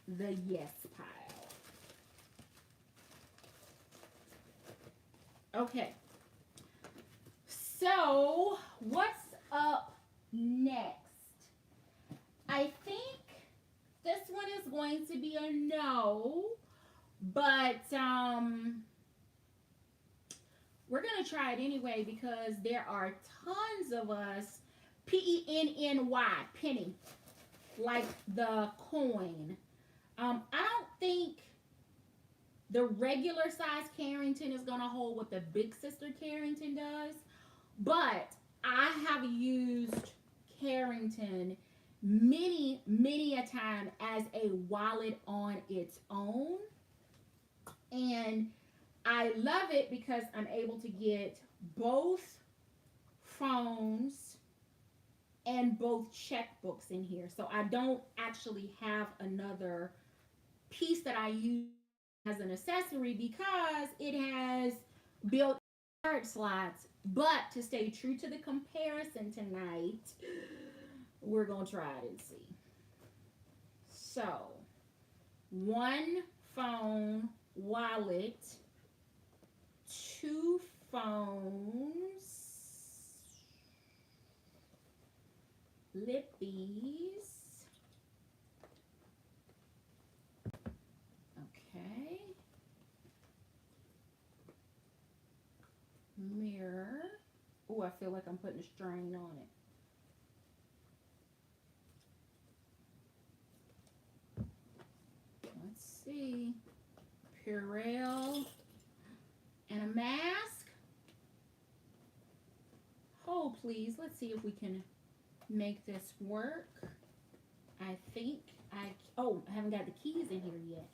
the yes pile. Okay. So, what's up next? I think this one is going to be a no, but we're going to try it anyway because there are tons of us, Penny, penny, like the coin. I don't think the regular size Carrington is going to hold what the big sister Carrington does, but I have used Carrington many a time as a wallet on its own, and I love it because I'm able to get both phones and both checkbooks in here. So I don't actually have another piece that I use as an accessory because it has built card slots. But to stay true to the comparison tonight, we're going to try it and see. So, one phone wallet, two phones, lippies. Okay. Mirror. Oh, I feel like I'm putting a strain on it. Let's see. Purell. And a mask. Hold, please. Let's see if we can make this work. I think I haven't got the keys in here yet.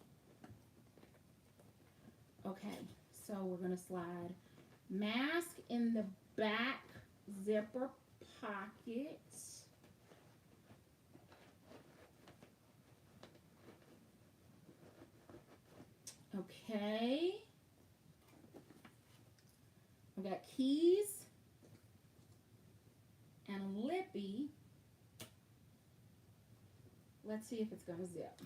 Okay, so we're going to slide mask in the back zipper pocket. Okay. We got keys and lippy. Let's see if it's going to zip.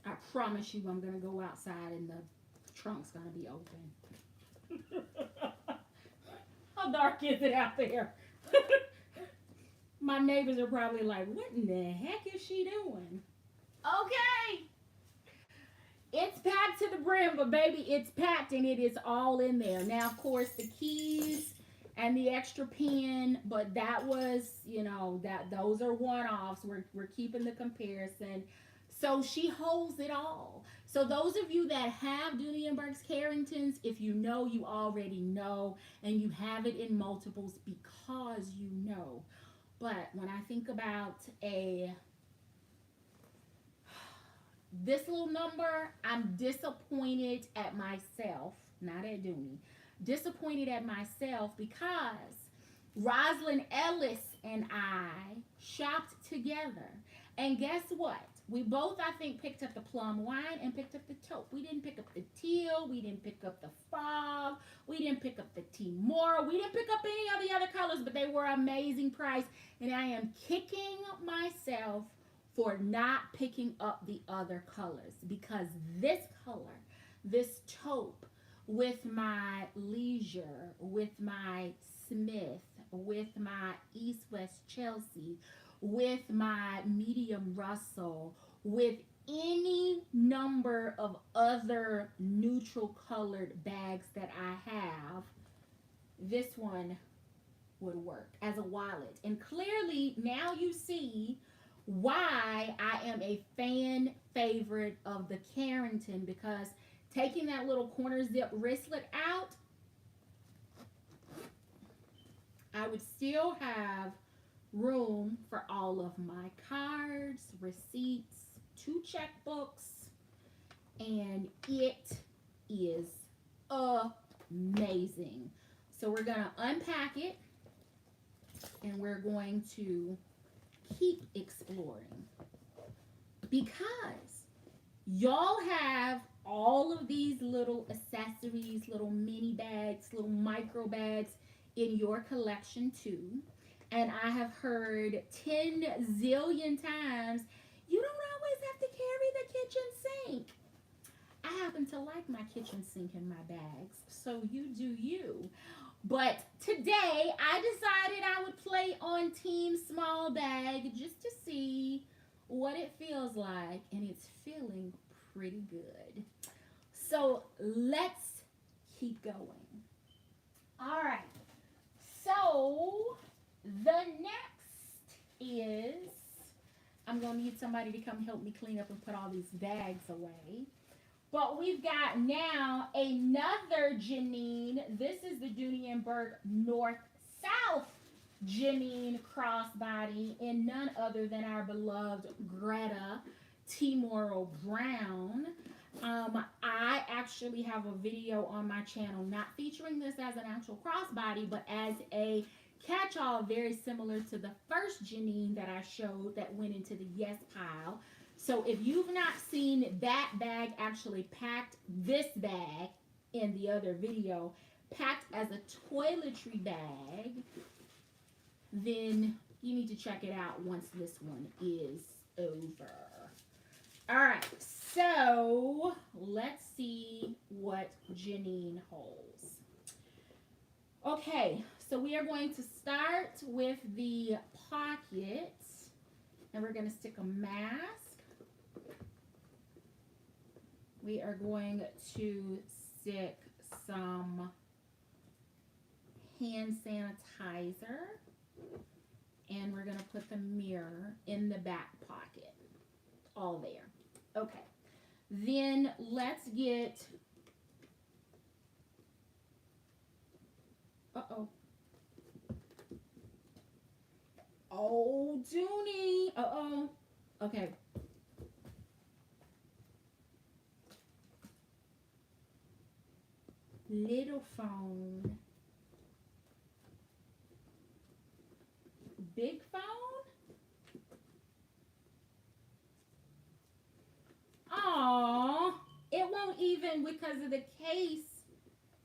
I promise you I'm going to go outside and the trunk's going to be open. How dark is it out there? My neighbors are probably like, what in the heck is she doing? Okay. It's packed to the brim, but baby, it's packed and it is all in there. Now, of course, the keys and the extra pen, but that was, those are one-offs. We're keeping the comparison. So she holds it all. So those of you that have Dooney and Burke's Carringtons, if you know, you already know, and you have it in multiples because you know. But when I think about this little number, I'm disappointed at myself, not at Dooney. Disappointed at myself because Rosalind Ellis and I shopped together. And guess what? We both, I think, picked up the plum wine and picked up the taupe. We didn't pick up the teal. We didn't pick up the fog. We didn't pick up the Timora. We didn't pick up any of the other colors, but they were amazing price. And I am kicking myself for not picking up the other colors because this color, this taupe, with my Leisure, with my Smith, with my East West Chelsea, with my medium Russell, with any number of other neutral colored bags that I have, this one would work as a wallet. And clearly now you see why I am a fan favorite of the Carrington, because taking that little corner zip wristlet out, I would still have room for all of my cards, receipts, 2 checkbooks, and it is amazing. So we're going to unpack it and we're going to keep exploring, because y'all have all of these little accessories, little mini bags, little micro bags in your collection too. And I have heard 10 zillion times, you don't always have to carry the kitchen sink. I happen to like my kitchen sink in my bags, so you do you. But today I decided I would play on Team Small Bag just to see what it feels like, and it's feeling pretty good. So let's keep going. All right. So the next is, I'm going to need somebody to come help me clean up and put all these bags away. But we've got now another Janine. This is the Dooney North-South Janine crossbody, and none other than our beloved Greta T-Morrow Brown. I actually have a video on my channel not featuring this as an actual crossbody, but as a catch-all very similar to the first Janine that I showed that went into the yes pile. So if you've not seen that bag actually packed, this bag in the other video, packed as a toiletry bag, then you need to check it out once this one is over. All right, so let's see what Janine holds. Okay, so we are going to start with the pocket, and we're going to stick a mask. We are going to stick some hand sanitizer, and we're going to put the mirror in the back pocket. All there. Okay. Then let's get, uh-oh. Oh, Dooney. Uh-oh. Okay. Little phone. Big phone? Aww. It won't even, because of the case,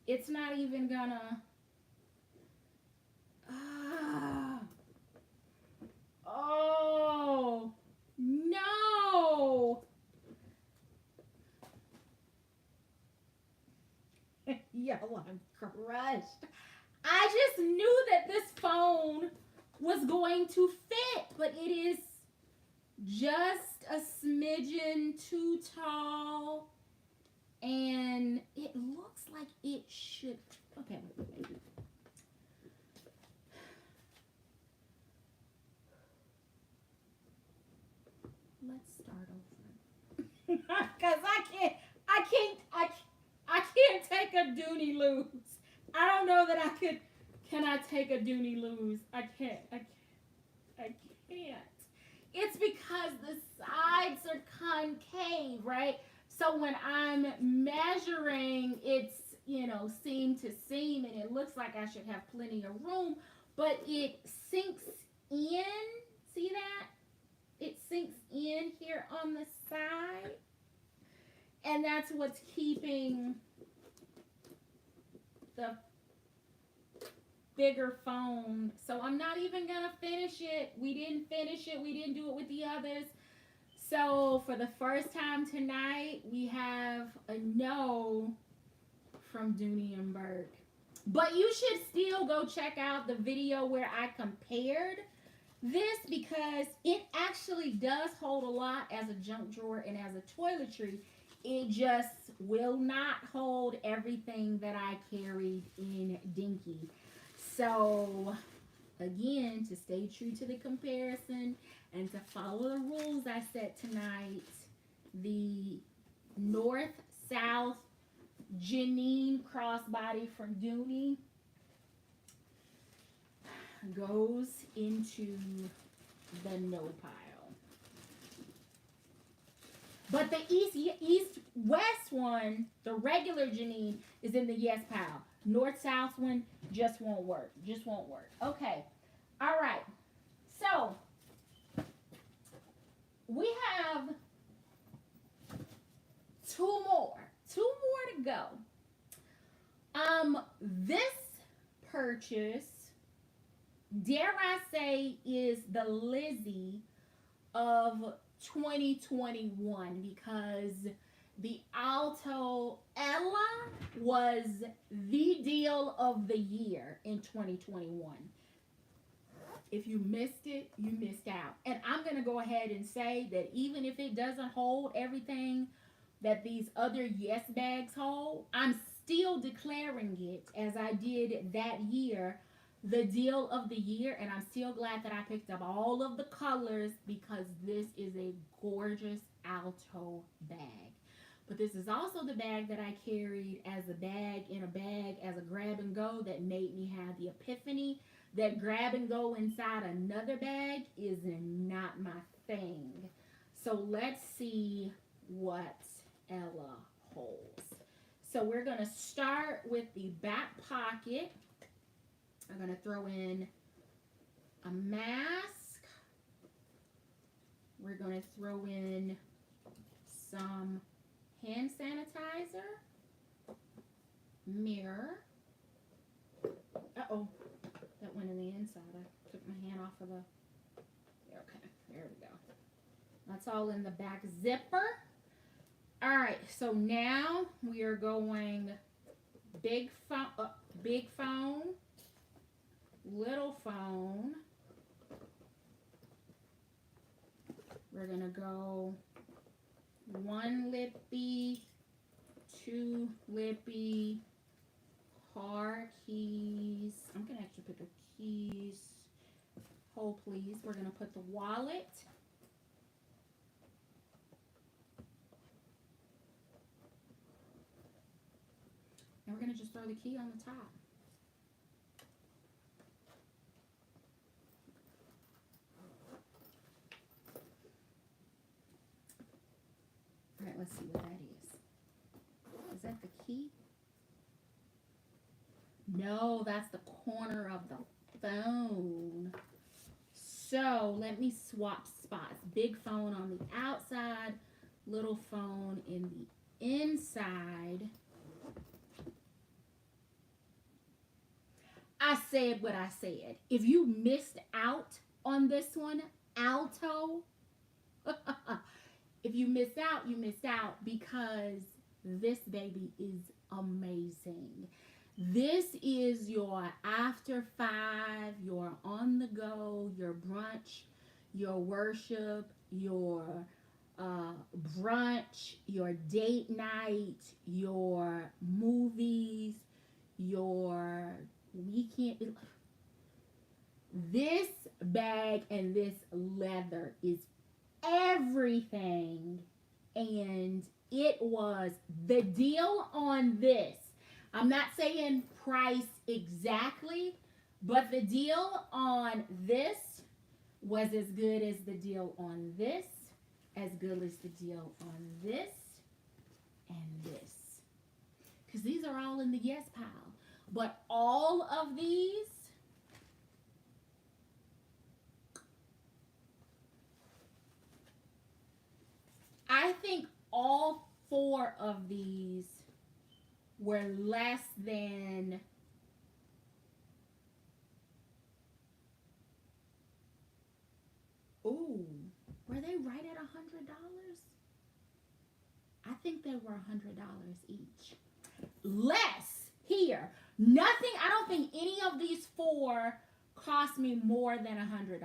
it's not even gonna. Oh. No. Yo, I'm crushed. I just knew that this phone was going to fit, but it is just a smidgen too tall, and it looks like it should. Okay, wait. Let's start over. Because I can't take a Dooney lose. I don't know that I could. Can I take a Dooney lose? I can't. It's because the sides are concave, right? So when I'm measuring, it's, seam to seam, and it looks like I should have plenty of room, but it sinks in. See that? It sinks in here on the side, and that's what's keeping the bigger phone. So I'm not even gonna finish it. We didn't finish it. We didn't do it with the others. So for the first time tonight, we have a no from Dooney and Burke. But you should still go check out the video where I compared this, because it actually does hold a lot as a junk drawer and as a toiletry. It just will not hold everything that I carried in Dinky. So again, to stay true to the comparison and to follow the rules I set tonight, the North-South Janine crossbody from Dooney goes into the no pile. But the East-West one, the regular Janine, is in the yes pile. North-South one just won't work. Just won't work. Okay. All right. So, we have two more to go. This purchase, dare I say, is the Lizzy of 2021 because the Alto Ella was the deal of the year in 2021. If you missed it, you missed out. And I'm going to go ahead and say that even if it doesn't hold everything that these other yes bags hold, I'm still declaring it, as I did that year, the deal of the year. And I'm still glad that I picked up all of the colors because this is a gorgeous Alto bag. But this is also the bag that I carried as a bag in a bag as a grab and go that made me have the epiphany that grab and go inside another bag is not my thing. So let's see what Ella holds. So we're going to start with the back pocket. I'm going to throw in a mask. We're going to throw in some hand sanitizer, mirror. Uh-oh, that went in the inside. I took my hand off of the, okay, there we go. That's all in the back zipper. All right, so now we are going big phone, little phone. We're gonna go one lippy, two lippy, car keys. I'm gonna actually put the keys. Hold please. We're gonna put the wallet. And we're gonna just throw the key on the top. All right, let's see what that is. Is that the key? No, that's the corner of the phone. So let me swap spots. Big phone on the outside, little phone in the inside. I said what I said. If you missed out on this one, Alto, if you missed out, you missed out because this baby is amazing. This is your after 5, your on the go, your brunch, your worship, your brunch, your date night, your movies, your weekend. This bag and this leather is everything, and it was the deal on this. I'm not saying price exactly, but the deal on this was as good as the deal on this, as good as the deal on this, and this. Because these are all in the yes pile. But all of these, I think all 4 of these were less than were they right at $100? I think they were $100 each. Less here. Nothing, I don't think any of these 4 cost me more than $100.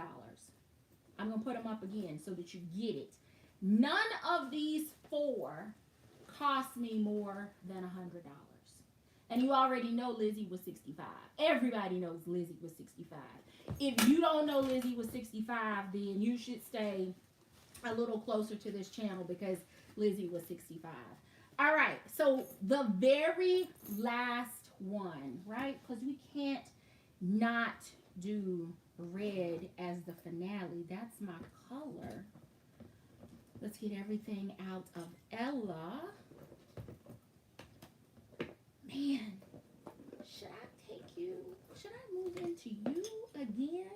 I'm going to put them up again so that you get it. None of these 4 cost me more than $100. And you already know Lizzy was 65. Everybody knows Lizzy was 65. If you don't know Lizzy was 65, then you should stay a little closer to this channel because Lizzy was 65. All right, so the very last one, right? Because we can't not do red as the finale. That's my color. Let's get everything out of Ella. Man, should I take you? Should I move into you again?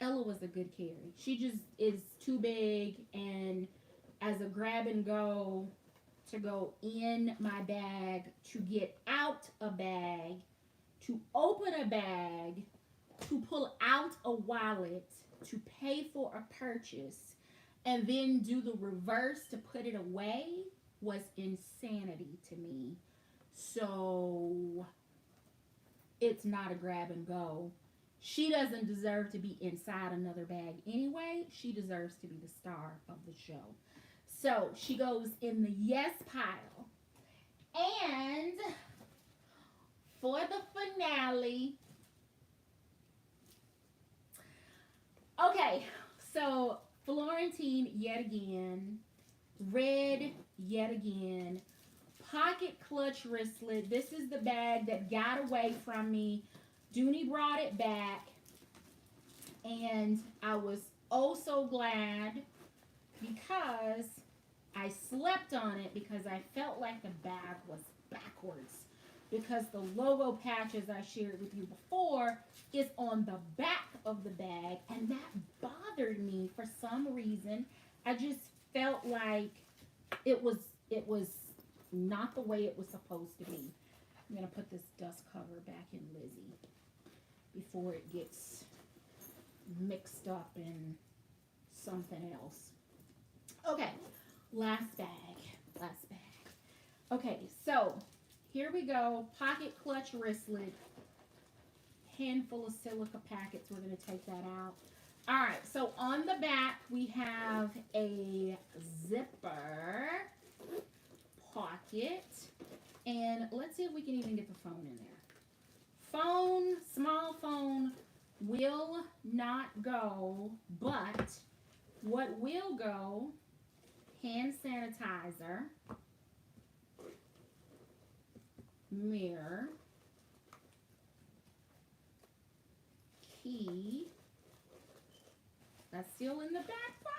Ella was a good carry. She just is too big, and as a grab and go to go in my bag, to get out a bag, to open a bag, to pull out a wallet, to pay for a purchase, and then do the reverse to put it away was insanity to me. So it's not a grab and go. She doesn't deserve to be inside another bag anyway. She deserves to be the star of the show. So she goes in the yes pile. And for the finale, okay, so Florentine yet again, red yet again, pocket clutch wristlet. This is the bag that got away from me. Dooney brought it back, and I was oh so glad because I slept on it because I felt like the bag was backwards, because the logo patches I shared with you before is on the back of the bag, and that bothered me for some reason. I just felt like it was not the way it was supposed to be. I'm going to put this dust cover back in Lizzy before it gets mixed up in something else. Okay, last bag. Okay, so here we go. Pocket clutch wristlet. Handful of silica packets. We're going to take that out. All right, so on the back we have a zipper pocket. And let's see if we can even get the phone in there. Phone, small phone, will not go, but what will go, hand sanitizer, mirror, key, that's still in the back pockets.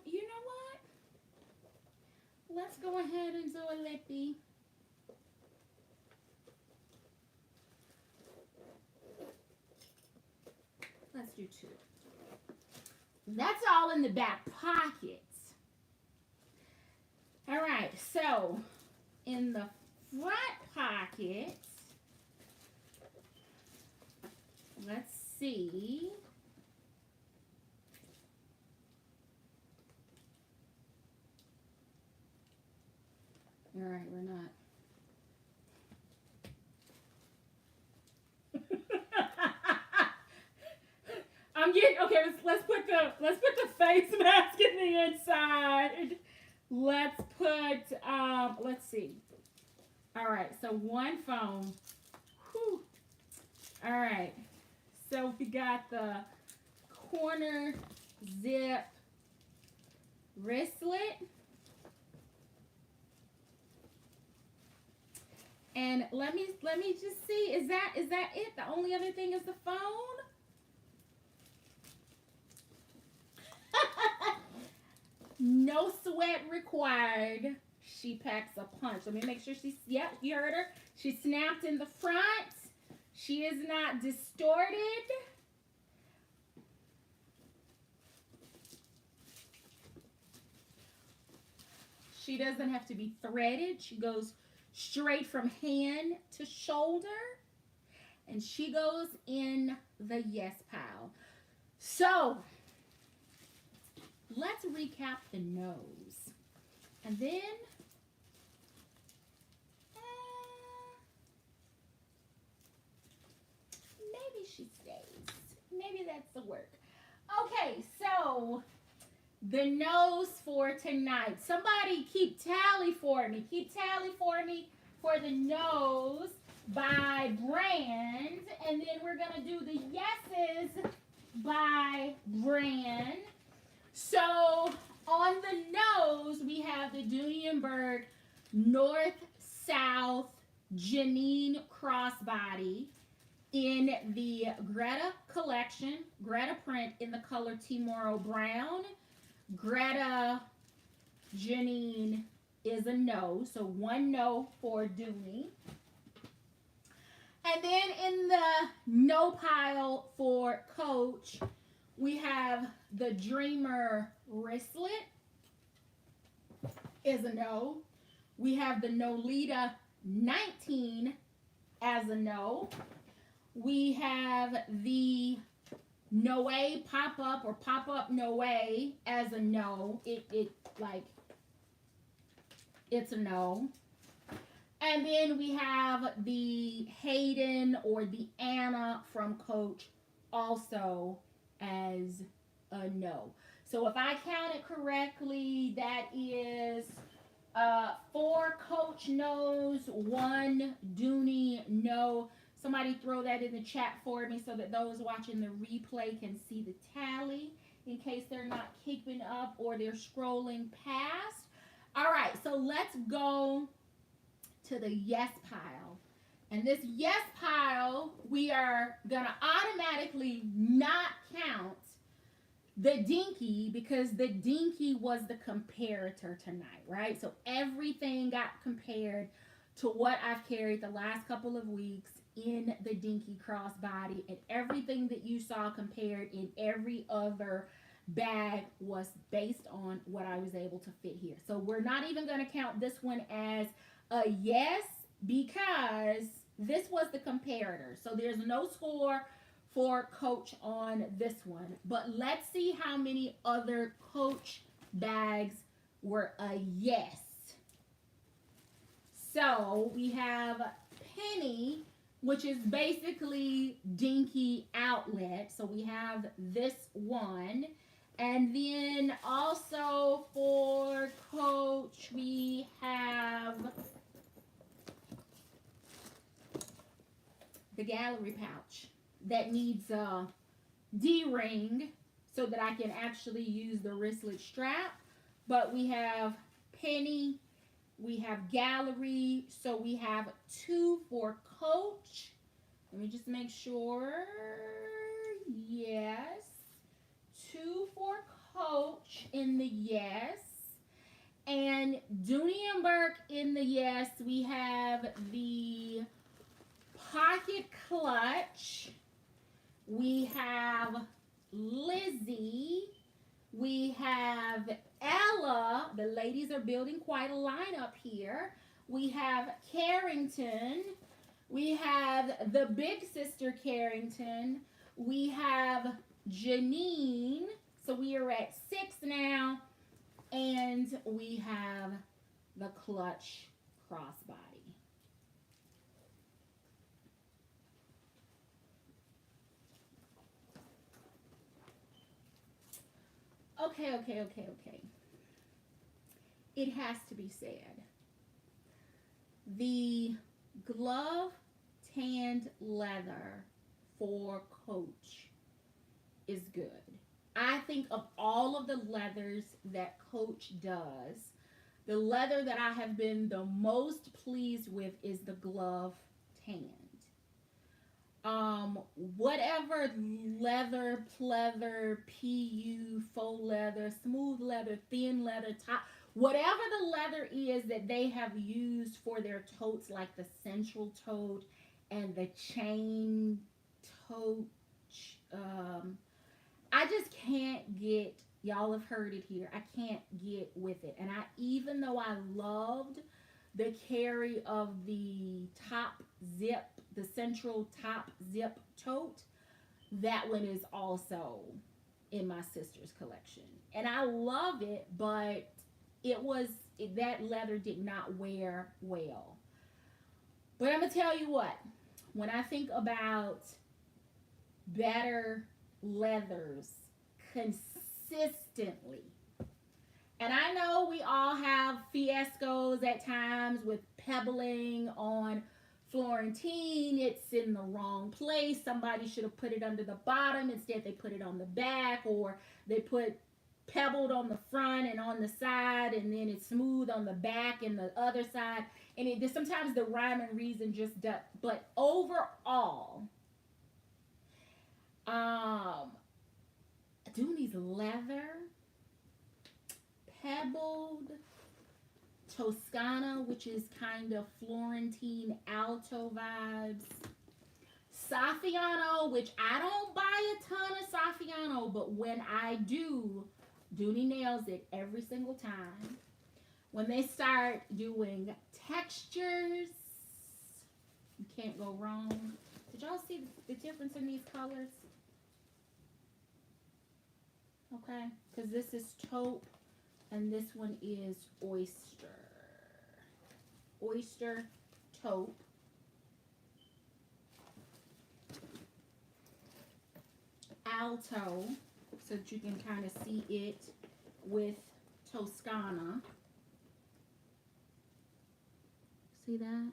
You know what? Let's go ahead and do a lippy. Let's do two. That's all in the back pockets. All right, so in the front pockets, let's see. All right, we're not. I'm getting okay. Let's put the face mask in the inside. Let's put let's see. All right, so one phone. Whew. All right, so we got the corner zip wristlet. And let me just see. Is that it? The only other thing is the phone? No sweat required. She packs a punch. Let me make sure she's, yep, you heard her. She snapped in the front. She is not distorted. She doesn't have to be threaded. She goes straight from hand to shoulder. And she goes in the yes pile. So, let's recap the nose. And then, maybe she stays. Maybe that's the work. Okay, so the nose for tonight. Somebody keep tally for me. Keep tally for me for the nose by brand. And then we're going to do the yeses by brand. So on the nose, we have the Dooney North-South Janine crossbody in the Greta collection, Greta print in the color Timoro Brown. Greta Janine is a no, so one no for Dooney. And then in the no pile for Coach, we have the Dreamer wristlet is a no. We have the Nolita 19 as a no. We have the Noe pop-up or pop-up Noe as a no. It's a no. And then we have the Hayden or the Anna from Coach also as a no. So if I counted correctly, that is 4 Coach no's, 1 Dooney no. Somebody throw that in the chat for me so that those watching the replay can see the tally in case they're not keeping up or they're scrolling past. All right, so let's go to the yes pile. And this yes pile, we are going to automatically not count the Dinky because the Dinky was the comparator tonight, right? So everything got compared to what I've carried the last couple of weeks in the Dinky crossbody, and everything that you saw compared in every other bag was based on what I was able to fit here. So we're not even going to count this one as a yes because this was the comparator. So there's no score for Coach on this one. But let's see how many other Coach bags were a yes. So we have Penny, which is basically Dinky outlet. So we have this one. And then also for Coach, we have the gallery pouch that needs a D-ring so that I can actually use the wristlet strap. But we have Penny, we have gallery, so we have 2 for Coach. Let me just make sure. Yes. 2 for Coach in the yes. And Dooney and Burke in the yes. We have the pocket clutch. We have Lizzy. We have Ella. The ladies are building quite a lineup here. We have Carrington. We have the big sister Carrington. We have Janine. So we are at 6 now. And we have the clutch crossbody. Okay. It has to be said. The glove tanned leather for Coach is good. I think of all of the leathers that Coach does, the leather that I have been the most pleased with is the glove tanned. Whatever leather, pleather, PU, faux leather, smooth leather, thin leather, top, whatever the leather is that they have used for their totes, like the central tote and the chain tote, I just can't get, y'all have heard it here, I can't get with it. And even though I loved the carry of the top zip, the central top zip tote, that one is also in my sister's collection. And I love it, but that leather did not wear well. But I'm going to tell you what, when I think about better leathers consistently, And I know we all have fiascos at times with pebbling on Florentine. It's in the wrong place. Somebody should have put it under the bottom. Instead, they put it on the back, or they put pebbled on the front and on the side, and then it's smooth on the back and the other side. And it sometimes the rhyme and reason just does. But overall, um, Dooney's leather, pebbled, Toscana, which is kind of Florentine Alto vibes. Saffiano, which I don't buy a ton of Saffiano, but when I do, Dooney nails it every single time. When they start doing textures, you can't go wrong. Did y'all see the difference in these colors? Okay, because this is taupe and this one is oyster. Oyster taupe. Alto, so that you can kind of see it with Toscana. See that?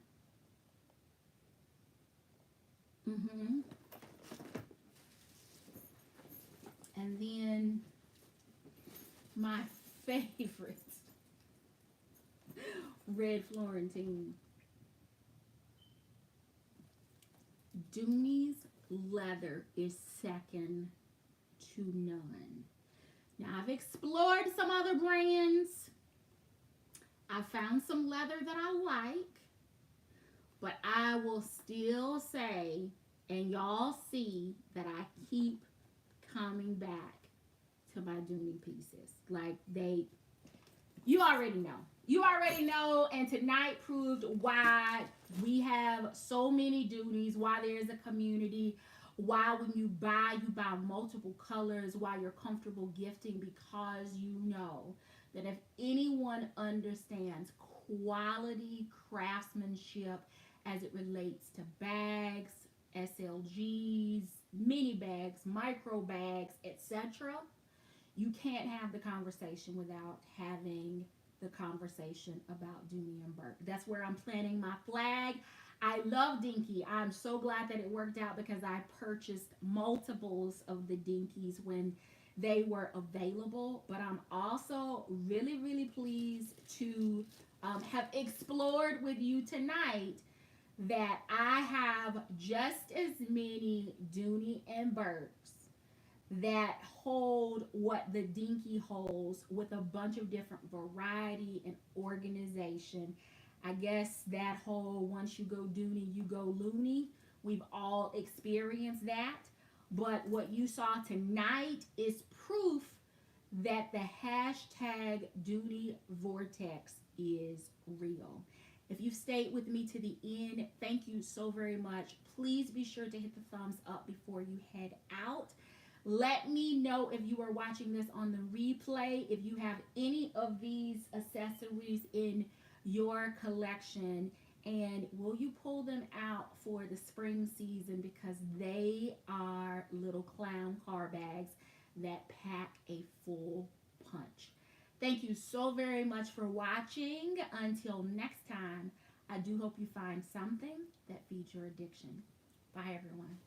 Mm-hmm. And then my favorite, red Florentine. Dooney's leather is second to none. Now, I've explored some other brands. I found some leather that I like, but I will still say, and y'all see, that I keep coming back to my Dooney pieces. Like you already know. You already know, and tonight proved why we have so many Dooneys, why there's a community, why when you buy multiple colors, why you're comfortable gifting, because you know that if anyone understands quality craftsmanship as it relates to bags, SLGs, mini bags, micro bags, etc., you can't have the conversation without having the conversation about Dooney and Burke. That's where I'm planting my flag. I love Dinky. I'm so glad that it worked out because I purchased multiples of the Dinkies when they were available. But I'm also really, really pleased to have explored with you tonight that I have just as many Dooney and Burkes that hold what the Dinky holds with a bunch of different variety and organization. I guess that whole once you go Dooney, you go loony. We've all experienced that. But what you saw tonight is proof that the hashtag Dooney Vortex is real. If you've stayed with me to the end, thank you so very much. Please be sure to hit the thumbs up before you head out. Let me know if you are watching this on the replay, if you have any of these accessories in your collection, and will you pull them out for the spring season, because they are little clown car bags that pack a full punch. Thank you so very much for watching. Until next time, I do hope you find something that feeds your addiction. Bye, everyone.